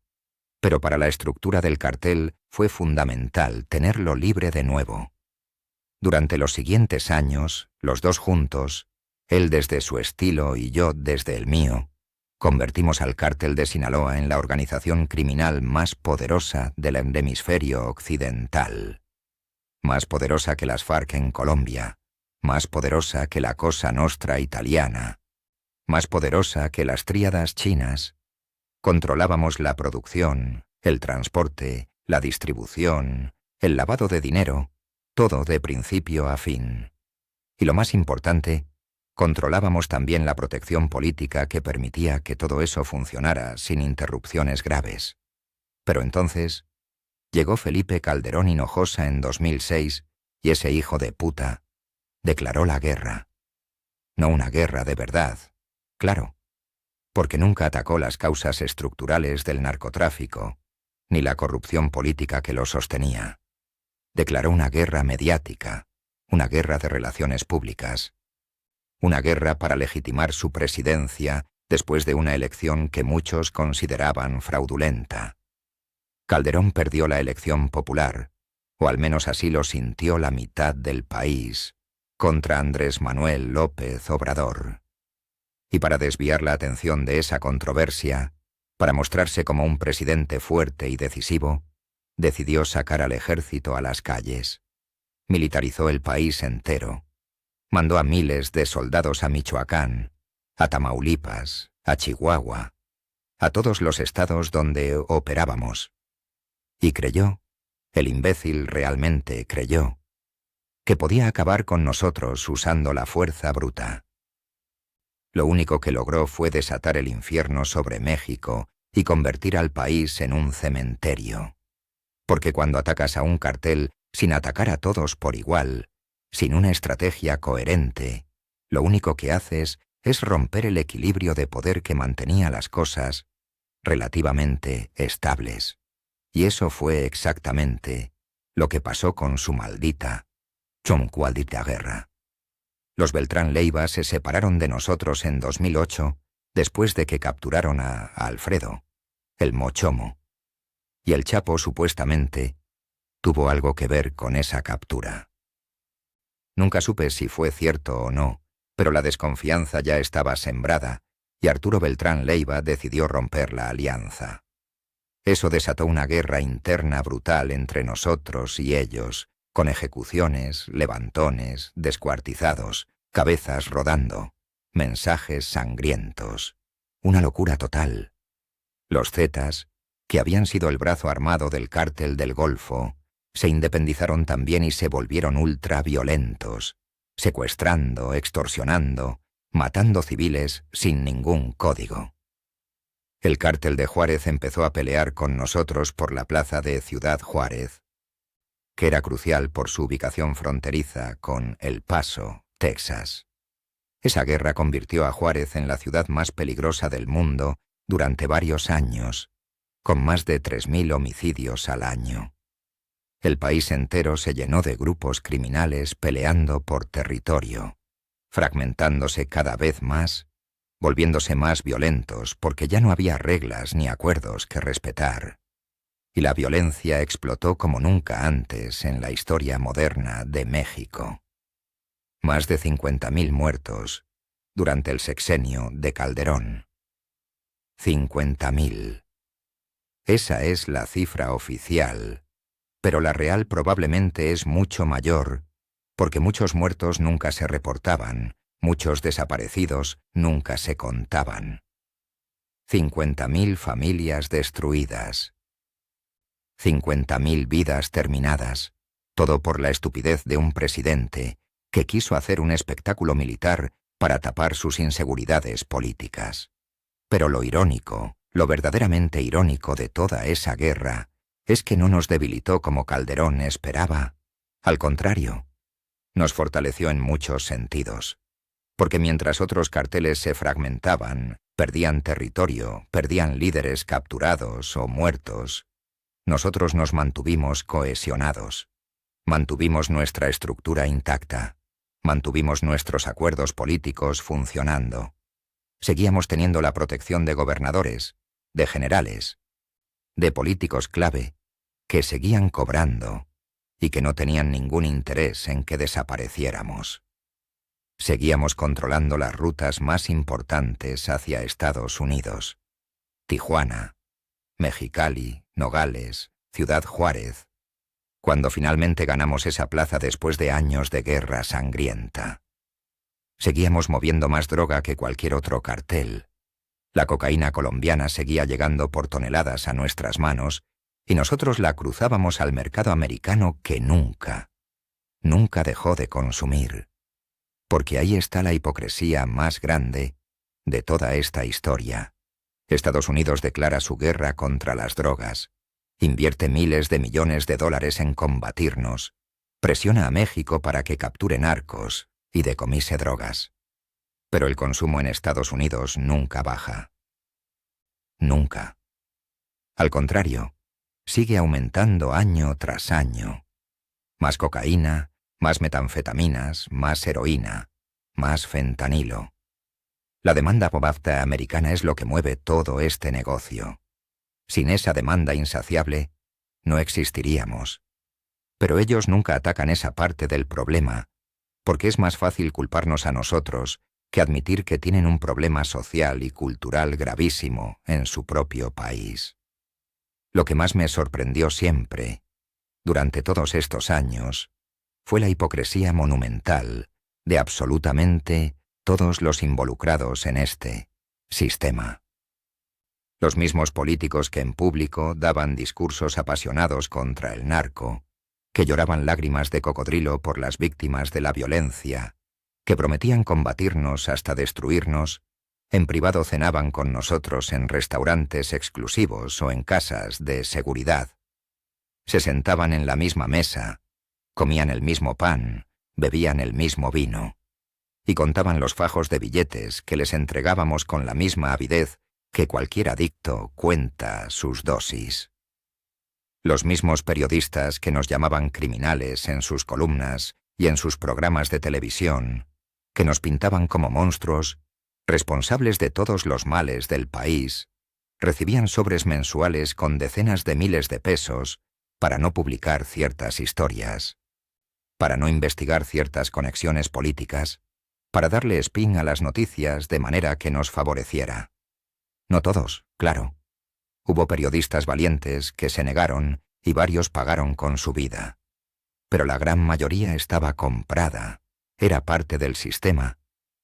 Pero para la estructura del cartel fue fundamental tenerlo libre de nuevo. Durante los siguientes años, los dos juntos, él desde su estilo y yo desde el mío, convertimos al cártel de Sinaloa en la organización criminal más poderosa del hemisferio occidental. Más poderosa que las FARC en Colombia, más poderosa que la Cosa Nostra italiana, más poderosa que las tríadas chinas. Controlábamos la producción, el transporte, la distribución, el lavado de dinero, todo de principio a fin. Y lo más importante, controlábamos también la protección política que permitía que todo eso funcionara sin interrupciones graves. Pero entonces, llegó Felipe Calderón Hinojosa en 2006 y ese hijo de puta declaró la guerra. No una guerra de verdad, claro, porque nunca atacó las causas estructurales del narcotráfico, ni la corrupción política que lo sostenía. Declaró una guerra mediática, una guerra de relaciones públicas, una guerra para legitimar su presidencia después de una elección que muchos consideraban fraudulenta. Calderón perdió la elección popular, o al menos así lo sintió la mitad del país, contra Andrés Manuel López Obrador. Y para desviar la atención de esa controversia, para mostrarse como un presidente fuerte y decisivo, decidió sacar al ejército a las calles. Militarizó el país entero. Mandó a miles de soldados a Michoacán, a Tamaulipas, a Chihuahua, a todos los estados donde operábamos. Y creyó, el imbécil realmente creyó, que podía acabar con nosotros usando la fuerza bruta. Lo único que logró fue desatar el infierno sobre México y convertir al país en un cementerio. Porque cuando atacas a un cartel sin atacar a todos por igual, sin una estrategia coherente, lo único que haces es romper el equilibrio de poder que mantenía las cosas relativamente estables. Y eso fue exactamente lo que pasó con su maldita guerra. Los Beltrán Leiva se separaron de nosotros en 2008 después de que capturaron a Alfredo, el Mochomo. Y el Chapo supuestamente tuvo algo que ver con esa captura. Nunca supe si fue cierto o no, pero la desconfianza ya estaba sembrada y Arturo Beltrán Leiva decidió romper la alianza. Eso desató una guerra interna brutal entre nosotros y ellos, con ejecuciones, levantones, descuartizados, cabezas rodando, mensajes sangrientos. Una locura total. Los Zetas, que habían sido el brazo armado del cártel del Golfo, se independizaron también y se volvieron ultraviolentos, secuestrando, extorsionando, matando civiles sin ningún código. El cártel de Juárez empezó a pelear con nosotros por la plaza de Ciudad Juárez, que era crucial por su ubicación fronteriza con El Paso, Texas. Esa guerra convirtió a Juárez en la ciudad más peligrosa del mundo durante varios años, con más de 3.000 homicidios al año. El país entero se llenó de grupos criminales peleando por territorio, fragmentándose cada vez más, volviéndose más violentos porque ya no había reglas ni acuerdos que respetar. Y la violencia explotó como nunca antes en la historia moderna de México. Más de 50.000 muertos durante el sexenio de Calderón. 50.000. Esa es la cifra oficial, pero la real probablemente es mucho mayor, porque muchos muertos nunca se reportaban, muchos desaparecidos nunca se contaban. 50.000 familias destruidas. 50.000 vidas terminadas, todo por la estupidez de un presidente que quiso hacer un espectáculo militar para tapar sus inseguridades políticas. Pero lo irónico, lo verdaderamente irónico de toda esa guerra, es que no nos debilitó como Calderón esperaba. Al contrario, nos fortaleció en muchos sentidos. Porque mientras otros carteles se fragmentaban, perdían territorio, perdían líderes capturados o muertos, nosotros nos mantuvimos cohesionados. Mantuvimos nuestra estructura intacta. Mantuvimos nuestros acuerdos políticos funcionando. Seguíamos teniendo la protección de gobernadores, de generales, de políticos clave, que seguían cobrando y que no tenían ningún interés en que desapareciéramos. Seguíamos controlando las rutas más importantes hacia Estados Unidos. Tijuana, Mexicali, Nogales, Ciudad Juárez, cuando finalmente ganamos esa plaza después de años de guerra sangrienta. Seguíamos moviendo más droga que cualquier otro cartel. La cocaína colombiana seguía llegando por toneladas a nuestras manos y nosotros la cruzábamos al mercado americano que nunca dejó de consumir. Porque ahí está la hipocresía más grande de toda esta historia. Estados Unidos declara su guerra contra las drogas, invierte miles de millones de dólares en combatirnos, presiona a México para que capture narcos y decomise drogas. Pero el consumo en Estados Unidos nunca baja. Nunca. Al contrario, sigue aumentando año tras año. Más cocaína, más metanfetaminas, más heroína, más fentanilo. La demanda bobafta americana es lo que mueve todo este negocio. Sin esa demanda insaciable, no existiríamos. Pero ellos nunca atacan esa parte del problema, porque es más fácil culparnos a nosotros que admitir que tienen un problema social y cultural gravísimo en su propio país. Lo que más me sorprendió siempre, durante todos estos años, fue la hipocresía monumental de absolutamente todos los involucrados en este sistema. Los mismos políticos que en público daban discursos apasionados contra el narco, que lloraban lágrimas de cocodrilo por las víctimas de la violencia, que prometían combatirnos hasta destruirnos, en privado cenaban con nosotros en restaurantes exclusivos o en casas de seguridad. Se sentaban en la misma mesa, comían el mismo pan, bebían el mismo vino. y contaban los fajos de billetes que les entregábamos con la misma avidez que cualquier adicto cuenta sus dosis. Los mismos periodistas que nos llamaban criminales en sus columnas y en sus programas de televisión, que nos pintaban como monstruos, responsables de todos los males del país, recibían sobres mensuales con decenas de miles de pesos para no publicar ciertas historias, para no investigar ciertas conexiones políticas, para darle spin a las noticias de manera que nos favoreciera. No todos, claro. Hubo periodistas valientes que se negaron y varios pagaron con su vida. Pero la gran mayoría estaba comprada, era parte del sistema,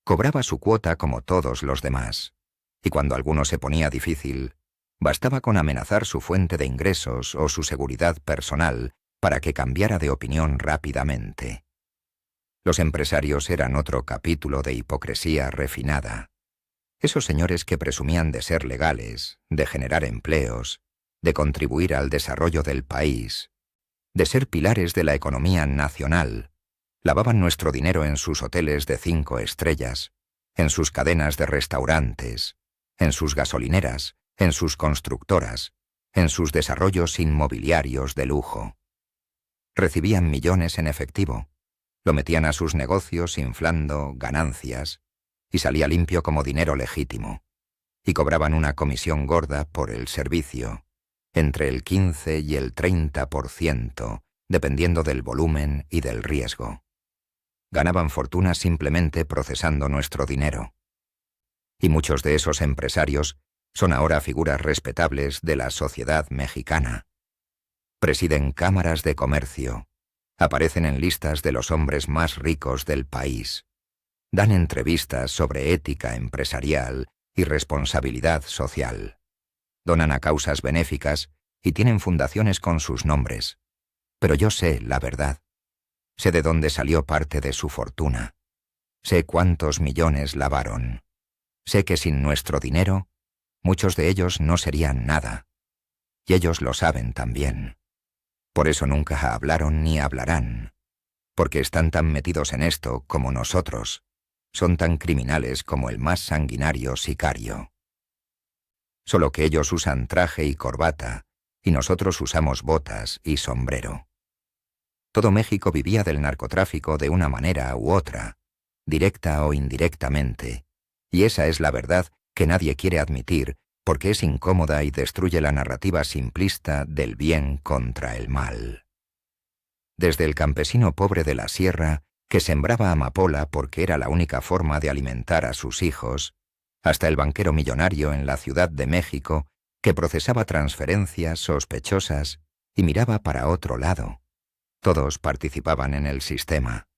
cobraba su cuota como todos los demás, y cuando alguno se ponía difícil, bastaba con amenazar su fuente de ingresos o su seguridad personal para que cambiara de opinión rápidamente. Los empresarios eran otro capítulo de hipocresía refinada. Esos señores que presumían de ser legales, de generar empleos, de contribuir al desarrollo del país, de ser pilares de la economía nacional, lavaban nuestro dinero en sus hoteles de 5 estrellas, en sus cadenas de restaurantes, en sus gasolineras, en sus constructoras, en sus desarrollos inmobiliarios de lujo. Recibían millones en efectivo, lo metían a sus negocios inflando ganancias y salía limpio como dinero legítimo, y cobraban una comisión gorda por el servicio, entre el 15 y el 30%, dependiendo del volumen y del riesgo. Ganaban fortuna simplemente procesando nuestro dinero. Y muchos de esos empresarios son ahora figuras respetables de la sociedad mexicana. Presiden cámaras de comercio, aparecen en listas de los hombres más ricos del país, dan entrevistas sobre ética empresarial y responsabilidad social, donan a causas benéficas y tienen fundaciones con sus nombres. Pero yo sé la verdad. Sé de dónde salió parte de su fortuna. Sé cuántos millones lavaron. Sé que sin nuestro dinero, muchos de ellos no serían nada. Y ellos lo saben también. Por eso nunca hablaron ni hablarán. Porque están tan metidos en esto como nosotros. Son tan criminales como el más sanguinario sicario. Solo que ellos usan traje y corbata, y nosotros usamos botas y sombrero. Todo México vivía del narcotráfico de una manera u otra, directa o indirectamente, y esa es la verdad que nadie quiere admitir porque es incómoda y destruye la narrativa simplista del bien contra el mal. Desde el campesino pobre de la sierra, que sembraba amapola porque era la única forma de alimentar a sus hijos, hasta el banquero millonario en la Ciudad de México, que procesaba transferencias sospechosas y miraba para otro lado. Todos participaban en el sistema.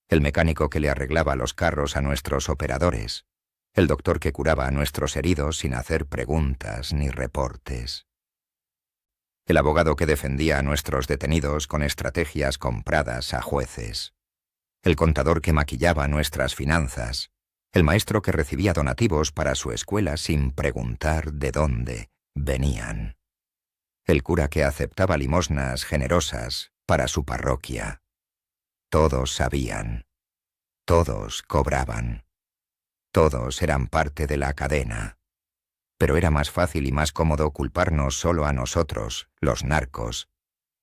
El mecánico que le arreglaba los carros a nuestros operadores, el doctor que curaba a nuestros heridos sin hacer preguntas ni reportes, el abogado que defendía a nuestros detenidos con estrategias compradas a jueces, el contador que maquillaba nuestras finanzas, el maestro que recibía donativos para su escuela sin preguntar de dónde venían, el cura que aceptaba limosnas generosas para su parroquia. Todos sabían, todos cobraban, todos eran parte de la cadena. Pero era más fácil y más cómodo culparnos solo a nosotros, los narcos,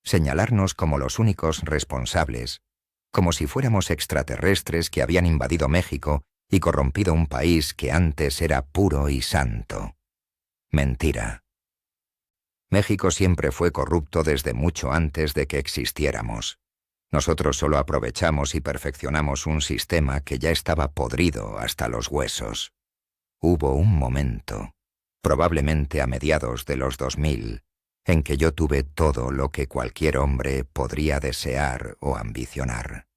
señalarnos como los únicos responsables, como si fuéramos extraterrestres que habían invadido México y corrompido un país que antes era puro y santo. Mentira. México siempre fue corrupto desde mucho antes de que existiéramos. Nosotros solo aprovechamos y perfeccionamos un sistema que ya estaba podrido hasta los huesos. Hubo un momento, probablemente a mediados de los 2000, en que yo tuve todo lo que cualquier hombre podría desear o ambicionar.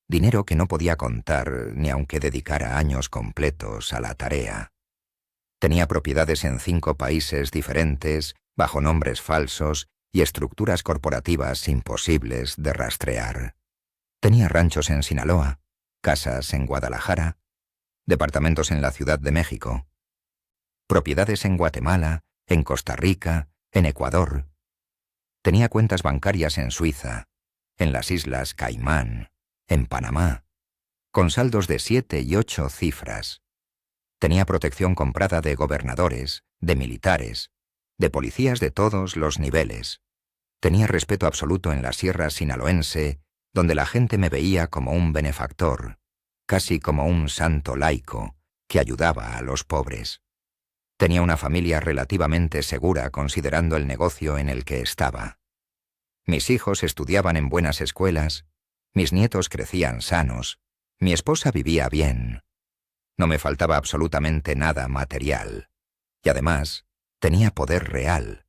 Dinero que no podía contar ni aunque dedicara años completos a la tarea. Tenía propiedades en 5 países diferentes, bajo nombres falsos y estructuras corporativas imposibles de rastrear. Tenía ranchos en Sinaloa, casas en Guadalajara, departamentos en la Ciudad de México, propiedades en Guatemala, en Costa Rica, en Ecuador. Tenía cuentas bancarias en Suiza, en las Islas Caimán, en Panamá, con saldos de 7 y 8 cifras. Tenía protección comprada de gobernadores, de militares, de policías de todos los niveles. Tenía respeto absoluto en la sierra sinaloense, donde la gente me veía como un benefactor, casi como un santo laico, que ayudaba a los pobres. Tenía una familia relativamente segura considerando el negocio en el que estaba. Mis hijos estudiaban en buenas escuelas, mis nietos crecían sanos, mi esposa vivía bien. No me faltaba absolutamente nada material. Y además, tenía poder real,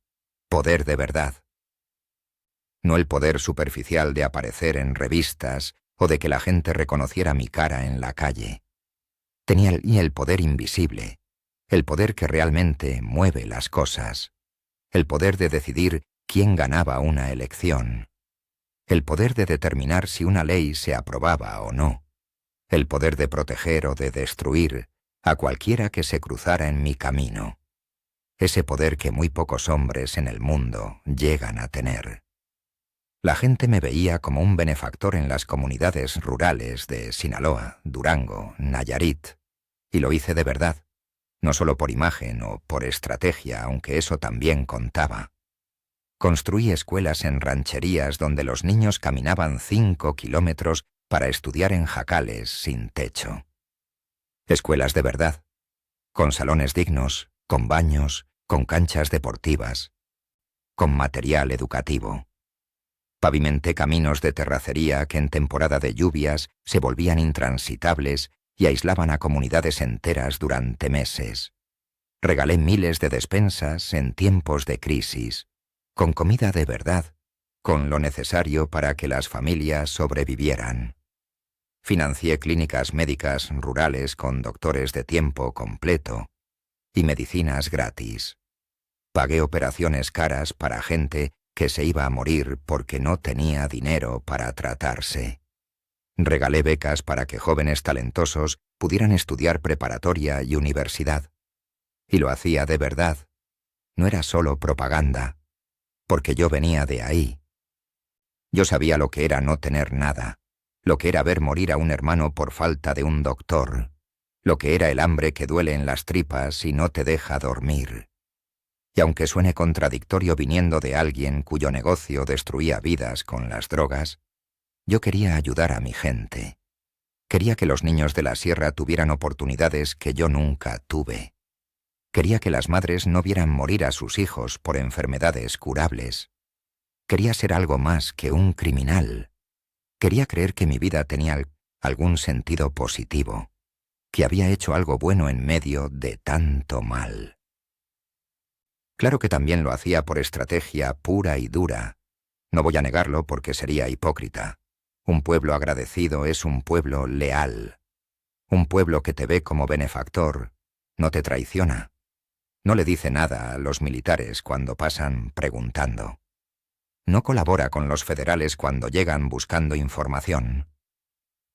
poder de verdad. No el poder superficial de aparecer en revistas o de que la gente reconociera mi cara en la calle. Tenía el poder invisible, el poder que realmente mueve las cosas, el poder de decidir quién ganaba una elección, el poder de determinar si una ley se aprobaba o no, el poder de proteger o de destruir a cualquiera que se cruzara en mi camino. Ese poder que muy pocos hombres en el mundo llegan a tener. La gente me veía como un benefactor en las comunidades rurales de Sinaloa, Durango, Nayarit, y lo hice de verdad, no solo por imagen o por estrategia, aunque eso también contaba. Construí escuelas en rancherías donde los niños caminaban 5 kilómetros para estudiar en jacales sin techo. Escuelas de verdad, con salones dignos, con baños, con canchas deportivas, con material educativo. Pavimenté caminos de terracería que en temporada de lluvias se volvían intransitables y aislaban a comunidades enteras durante meses. Regalé miles de despensas en tiempos de crisis, con comida de verdad, con lo necesario para que las familias sobrevivieran. Financié clínicas médicas rurales con doctores de tiempo completo y medicinas gratis. Pagué operaciones caras para gente que se iba a morir porque no tenía dinero para tratarse. Regalé becas para que jóvenes talentosos pudieran estudiar preparatoria y universidad. Y lo hacía de verdad. No era solo propaganda, porque yo venía de ahí. Yo sabía lo que era no tener nada, lo que era ver morir a un hermano por falta de un doctor, lo que era el hambre que duele en las tripas y no te deja dormir. Y aunque suene contradictorio viniendo de alguien cuyo negocio destruía vidas con las drogas, yo quería ayudar a mi gente. Quería que los niños de la sierra tuvieran oportunidades que yo nunca tuve. Quería que las madres no vieran morir a sus hijos por enfermedades curables. Quería ser algo más que un criminal. Quería creer que mi vida tenía algún sentido positivo, que había hecho algo bueno en medio de tanto mal. Claro que también lo hacía por estrategia pura y dura. No voy a negarlo porque sería hipócrita. Un pueblo agradecido es un pueblo leal. Un pueblo que te ve como benefactor no te traiciona. No le dice nada a los militares cuando pasan preguntando. No colabora con los federales cuando llegan buscando información.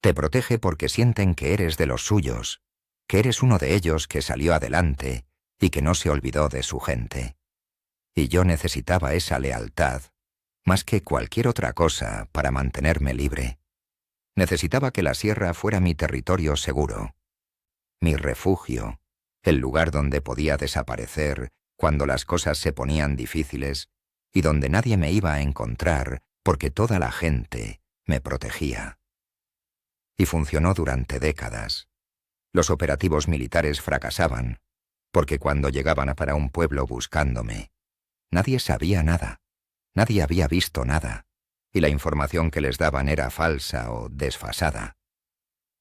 Te protege porque sienten que eres de los suyos, que eres uno de ellos que salió adelante y que no se olvidó de su gente. Y yo necesitaba esa lealtad, más que cualquier otra cosa, para mantenerme libre. Necesitaba que la sierra fuera mi territorio seguro, mi refugio, el lugar donde podía desaparecer cuando las cosas se ponían difíciles y donde nadie me iba a encontrar porque toda la gente me protegía. Y funcionó durante décadas. Los operativos militares fracasaban, porque cuando llegaban para un pueblo buscándome, nadie sabía nada, nadie había visto nada, y la información que les daban era falsa o desfasada.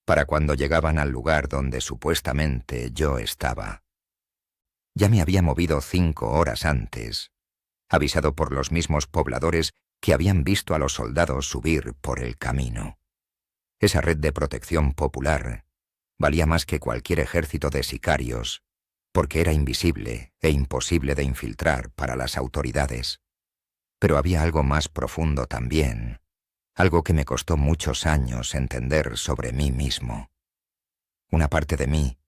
Para cuando llegaban al lugar donde supuestamente yo estaba, ya me había movido 5 horas antes, avisado por los mismos pobladores que habían visto a los soldados subir por el camino. Esa red de protección popular valía más que cualquier ejército de sicarios, porque era invisible e imposible de infiltrar para las autoridades. Pero había algo más profundo también, algo que me costó muchos años entender sobre mí mismo. Una parte de mí,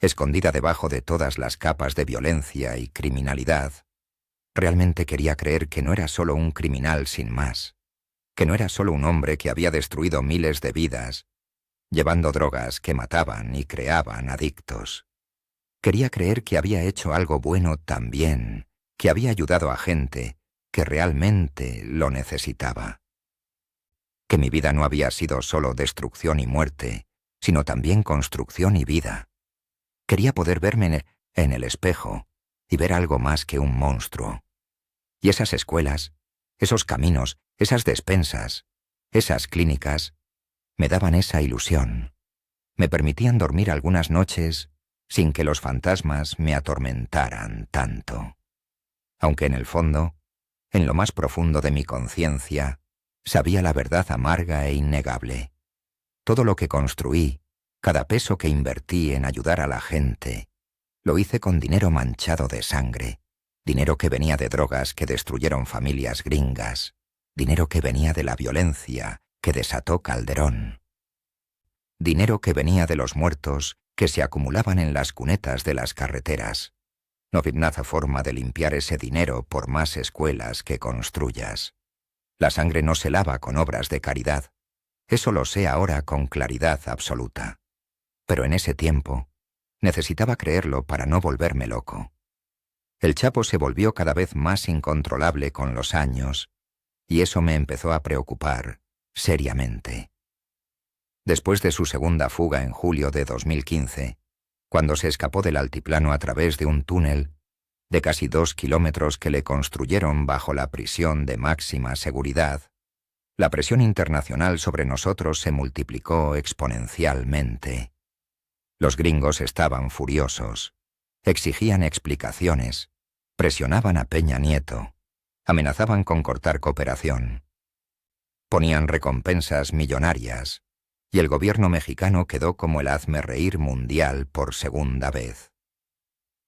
escondida debajo de todas las capas de violencia y criminalidad, realmente quería creer que no era solo un criminal sin más, que no era solo un hombre que había destruido miles de vidas. llevando drogas que mataban y creaban adictos. Quería creer que había hecho algo bueno también, que había ayudado a gente que realmente lo necesitaba. Que mi vida no había sido solo destrucción y muerte, sino también construcción y vida. Quería poder verme en el espejo y ver algo más que un monstruo. Y esas escuelas, esos caminos, esas despensas, esas clínicas, me daban esa ilusión. Me permitían dormir algunas noches sin que los fantasmas me atormentaran tanto. Aunque en el fondo, en lo más profundo de mi conciencia, sabía la verdad amarga e innegable. Todo lo que construí, cada peso que invertí en ayudar a la gente, lo hice con dinero manchado de sangre, dinero que venía de drogas que destruyeron familias gringas, dinero que venía de la violencia que desató Calderón, dinero que venía de los muertos que se acumulaban en las cunetas de las carreteras. No vi nada forma de limpiar ese dinero por más escuelas que construyas. La sangre no se lava con obras de caridad. Eso lo sé ahora con claridad absoluta. Pero en ese tiempo, necesitaba creerlo para no volverme loco. El Chapo se volvió cada vez más incontrolable con los años, y eso me empezó a preocupar seriamente. Después de su segunda fuga en julio de 2015, cuando se escapó del altiplano a través de un túnel de casi 2 kilómetros que le construyeron bajo la prisión de máxima seguridad, la presión internacional sobre nosotros se multiplicó exponencialmente. Los gringos estaban furiosos, exigían explicaciones, presionaban a Peña Nieto, amenazaban con cortar cooperación. Ponían recompensas millonarias, y el gobierno mexicano quedó como el hazmerreír mundial por segunda vez.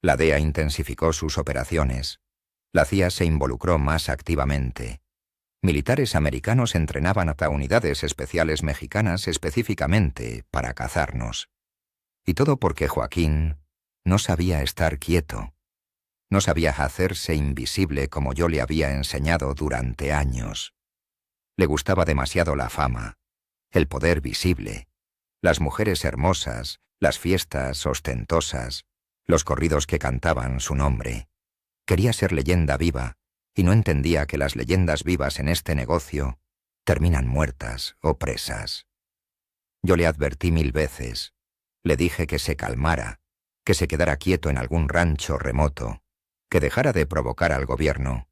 La DEA intensificó sus operaciones, la CIA se involucró más activamente. Militares americanos entrenaban hasta unidades especiales mexicanas específicamente para cazarnos. Y todo porque Joaquín no sabía estar quieto. No sabía hacerse invisible como yo le había enseñado durante años. Le gustaba demasiado la fama, el poder visible, las mujeres hermosas, las fiestas ostentosas, los corridos que cantaban su nombre. Quería ser leyenda viva y no entendía que las leyendas vivas en este negocio terminan muertas o presas. Yo le advertí 1000 veces. Le dije que se calmara, que se quedara quieto en algún rancho remoto, que dejara de provocar al gobierno,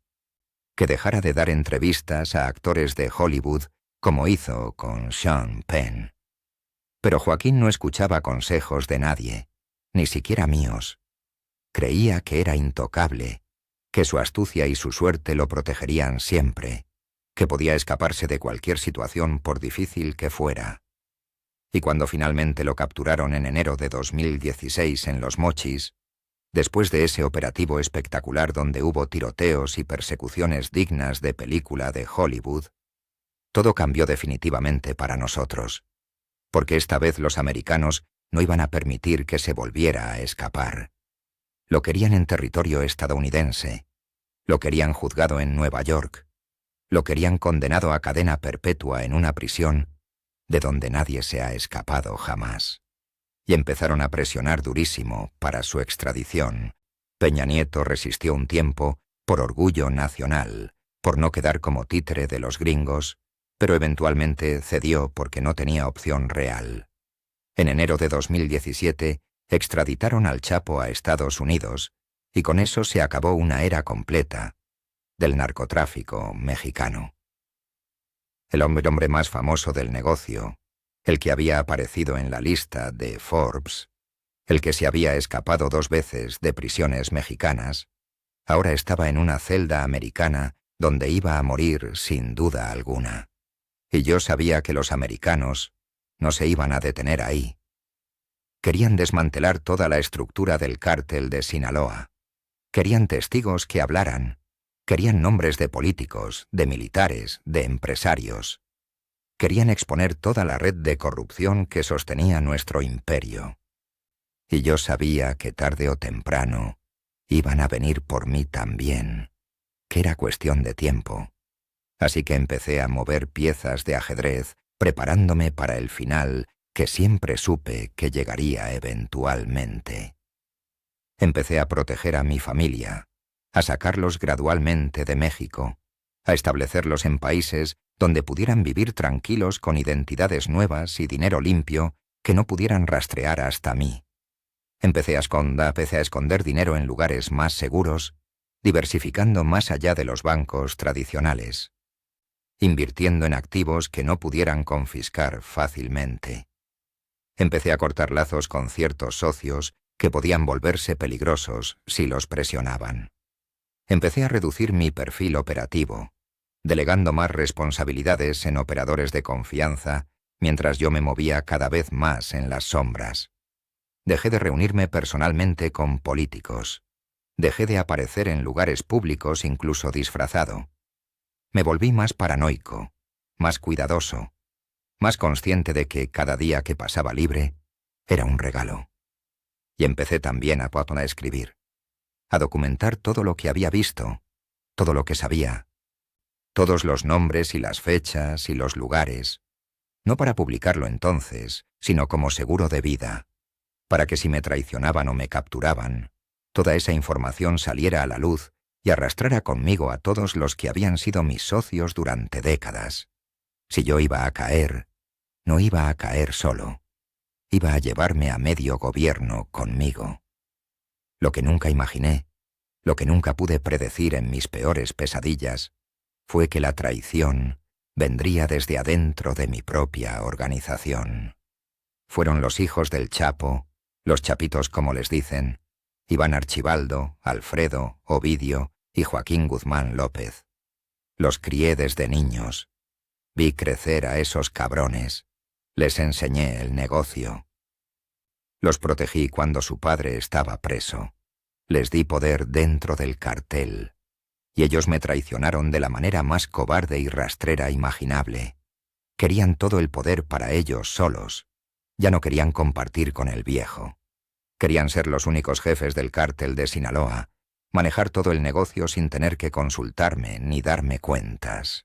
que dejara de dar entrevistas a actores de Hollywood como hizo con Sean Penn. Pero Joaquín no escuchaba consejos de nadie, ni siquiera míos. Creía que era intocable, que su astucia y su suerte lo protegerían siempre, que podía escaparse de cualquier situación por difícil que fuera. Y cuando finalmente lo capturaron en enero de 2016 en Los Mochis, después de ese operativo espectacular donde hubo tiroteos y persecuciones dignas de película de Hollywood, todo cambió definitivamente para nosotros, porque esta vez los americanos no iban a permitir que se volviera a escapar. Lo querían en territorio estadounidense, lo querían juzgado en Nueva York, lo querían condenado a cadena perpetua en una prisión de donde nadie se ha escapado jamás. Y empezaron a presionar durísimo para su extradición. Peña Nieto resistió un tiempo por orgullo nacional, por no quedar como títere de los gringos, pero eventualmente cedió porque no tenía opción real. En enero de 2017 extraditaron al Chapo a Estados Unidos y con eso se acabó una era completa del narcotráfico mexicano. El hombre más famoso del negocio, el que había aparecido en la lista de Forbes, el que se había escapado 2 veces de prisiones mexicanas, ahora estaba en una celda americana donde iba a morir sin duda alguna. Y yo sabía que los americanos no se iban a detener ahí. Querían desmantelar toda la estructura del cártel de Sinaloa. Querían testigos que hablaran. Querían nombres de políticos, de militares, de empresarios. Querían exponer toda la red de corrupción que sostenía nuestro imperio. Y yo sabía que tarde o temprano iban a venir por mí también, que era cuestión de tiempo. Así que empecé a mover piezas de ajedrez, preparándome para el final que siempre supe que llegaría eventualmente. Empecé a proteger a mi familia, a sacarlos gradualmente de México, a establecerlos en países donde pudieran vivir tranquilos con identidades nuevas y dinero limpio que no pudieran rastrear hasta mí. Empecé a esconder dinero en lugares más seguros, diversificando más allá de los bancos tradicionales, invirtiendo en activos que no pudieran confiscar fácilmente. Empecé a cortar lazos con ciertos socios que podían volverse peligrosos si los presionaban. Empecé a reducir mi perfil operativo, delegando más responsabilidades en operadores de confianza mientras yo me movía cada vez más en las sombras. Dejé de reunirme personalmente con políticos. Dejé de aparecer en lugares públicos incluso disfrazado. Me volví más paranoico, más cuidadoso, más consciente de que cada día que pasaba libre era un regalo. Y empecé también a escribir, a documentar todo lo que había visto, todo lo que sabía, todos los nombres y las fechas y los lugares, no para publicarlo entonces, sino como seguro de vida, para que si me traicionaban o me capturaban, toda esa información saliera a la luz y arrastrara conmigo a todos los que habían sido mis socios durante décadas. Si yo iba a caer, no iba a caer solo. Iba a llevarme a medio gobierno conmigo. Lo que nunca imaginé, lo que nunca pude predecir en mis peores pesadillas, fue que la traición vendría desde adentro de mi propia organización. Fueron los hijos del Chapo, los chapitos como les dicen, Iván Archibaldo, Alfredo, Ovidio y Joaquín Guzmán López. Los crié desde niños. Vi crecer a esos cabrones. Les enseñé el negocio. Los protegí cuando su padre estaba preso. Les di poder dentro del cartel. Y ellos me traicionaron de la manera más cobarde y rastrera imaginable. Querían todo el poder para ellos solos. Ya no querían compartir con el viejo. Querían ser los únicos jefes del cártel de Sinaloa, manejar todo el negocio sin tener que consultarme ni darme cuentas.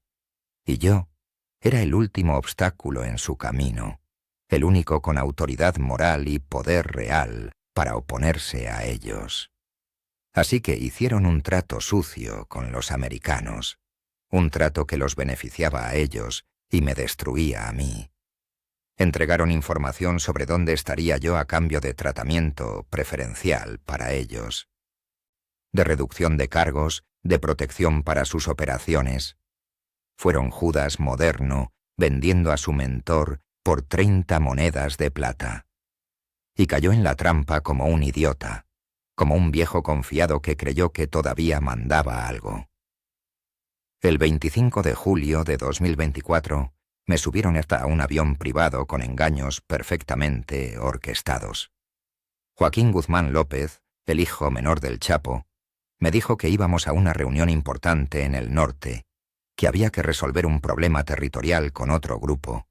Y yo era el último obstáculo en su camino, el único con autoridad moral y poder real para oponerse a ellos. Así que hicieron un trato sucio con los americanos, un trato que los beneficiaba a ellos y me destruía a mí. Entregaron información sobre dónde estaría yo a cambio de tratamiento preferencial para ellos, de reducción de cargos, de protección para sus operaciones. Fueron Judas moderno vendiendo a su mentor por 30 monedas de plata. Y cayó en la trampa como un idiota, como un viejo confiado que creyó que todavía mandaba algo. El 25 de julio de 2024, me subieron hasta un avión privado con engaños perfectamente orquestados. Joaquín Guzmán López, el hijo menor del Chapo, me dijo que íbamos a una reunión importante en el norte, que había que resolver un problema territorial con otro grupo,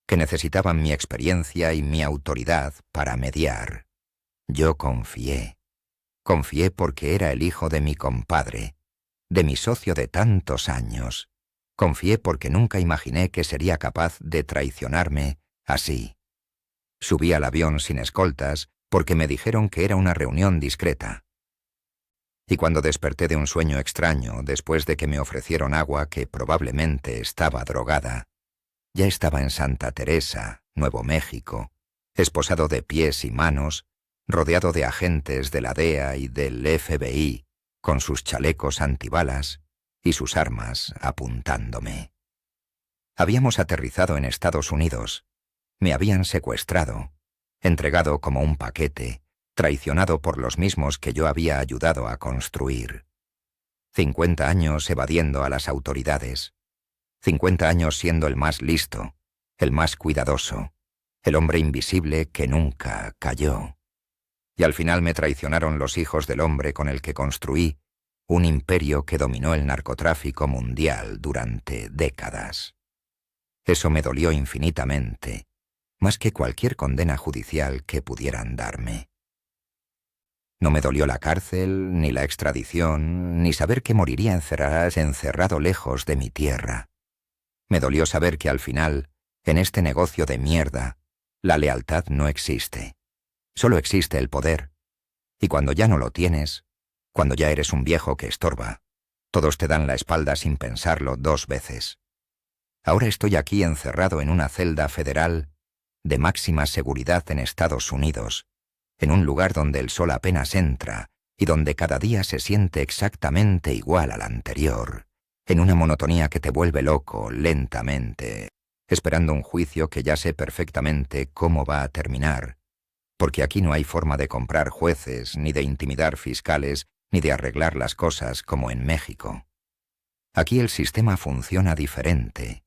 que necesitaban mi experiencia y mi autoridad para mediar. Yo confié. Confié porque era el hijo de mi compadre, de mi socio de tantos años. Confié porque nunca imaginé que sería capaz de traicionarme así. Subí al avión sin escoltas porque me dijeron que era una reunión discreta. Y cuando desperté de un sueño extraño después de que me ofrecieron agua que probablemente estaba drogada, ya estaba en Santa Teresa, Nuevo México, esposado de pies y manos, rodeado de agentes de la DEA y del FBI, con sus chalecos antibalas y sus armas apuntándome. Habíamos aterrizado en Estados Unidos. Me habían secuestrado, entregado como un paquete, traicionado por los mismos que yo había ayudado a construir. 50 años evadiendo a las autoridades. 50 años siendo el más listo, el más cuidadoso, el hombre invisible que nunca cayó. Y al final me traicionaron los hijos del hombre con el que construí un imperio que dominó el narcotráfico mundial durante décadas. Eso me dolió infinitamente, más que cualquier condena judicial que pudieran darme. No me dolió la cárcel, ni la extradición, ni saber que moriría encerrado lejos de mi tierra. Me dolió saber que al final, en este negocio de mierda, La lealtad no existe. Solo existe el poder. Y cuando ya no lo tienes, cuando ya eres un viejo que estorba, todos te dan la espalda sin pensarlo 2 veces. Ahora estoy aquí encerrado en una celda federal de máxima seguridad en Estados Unidos, en un lugar donde el sol apenas entra y donde cada día se siente exactamente igual al anterior, en una monotonía que te vuelve loco lentamente, esperando un juicio que ya sé perfectamente cómo va a terminar, porque aquí no hay forma de comprar jueces, ni de intimidar fiscales, ni de arreglar las cosas como en México. Aquí el sistema funciona diferente.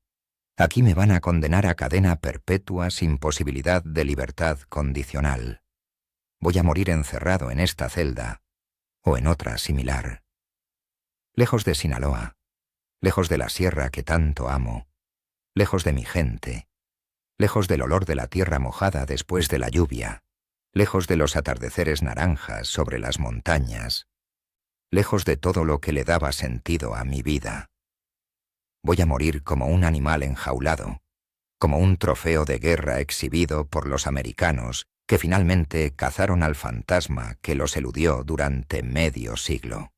Aquí me van a condenar a cadena perpetua sin posibilidad de libertad condicional. Voy a morir encerrado en esta celda, o en otra similar. Lejos de Sinaloa, lejos de la sierra que tanto amo, lejos de mi gente, lejos del olor de la tierra mojada después de la lluvia, lejos de los atardeceres naranjas sobre las montañas, lejos de todo lo que le daba sentido a mi vida. Voy a morir como un animal enjaulado, como un trofeo de guerra exhibido por los americanos que finalmente cazaron al fantasma que los eludió durante medio siglo.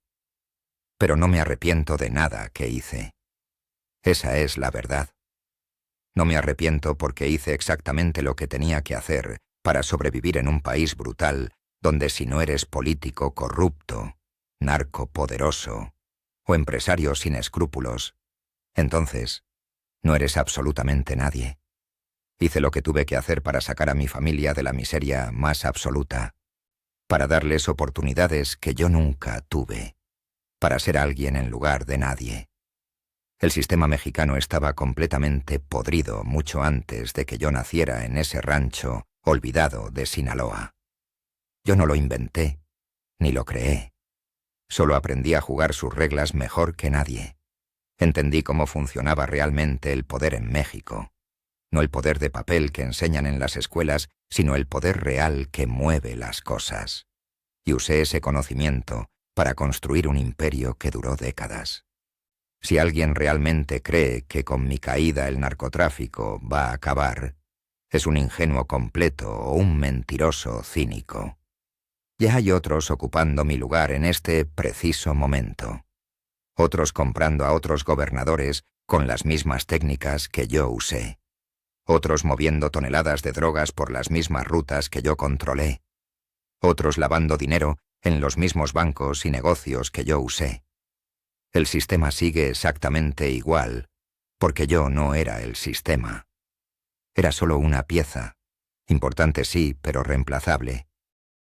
Pero no me arrepiento de nada que hice. Esa es la verdad. No me arrepiento porque hice exactamente lo que tenía que hacer para sobrevivir en un país brutal donde si no eres político corrupto, narco poderoso o empresario sin escrúpulos, entonces no eres absolutamente nadie. Hice lo que tuve que hacer para sacar a mi familia de la miseria más absoluta, para darles oportunidades que yo nunca tuve, para ser alguien en lugar de nadie. El sistema mexicano estaba completamente podrido mucho antes de que yo naciera en ese rancho olvidado de Sinaloa. Yo no lo inventé, ni lo creé. Solo aprendí a jugar sus reglas mejor que nadie. Entendí cómo funcionaba realmente el poder en México. No el poder de papel que enseñan en las escuelas, sino el poder real que mueve las cosas. Y usé ese conocimiento para construir un imperio que duró décadas. Si alguien realmente cree que con mi caída el narcotráfico va a acabar, es un ingenuo completo o un mentiroso cínico. Ya hay otros ocupando mi lugar en este preciso momento. Otros comprando a otros gobernadores con las mismas técnicas que yo usé. Otros moviendo toneladas de drogas por las mismas rutas que yo controlé. Otros lavando dinero en los mismos bancos y negocios que yo usé. El sistema sigue exactamente igual, porque yo no era el sistema. Era solo una pieza, importante sí, pero reemplazable,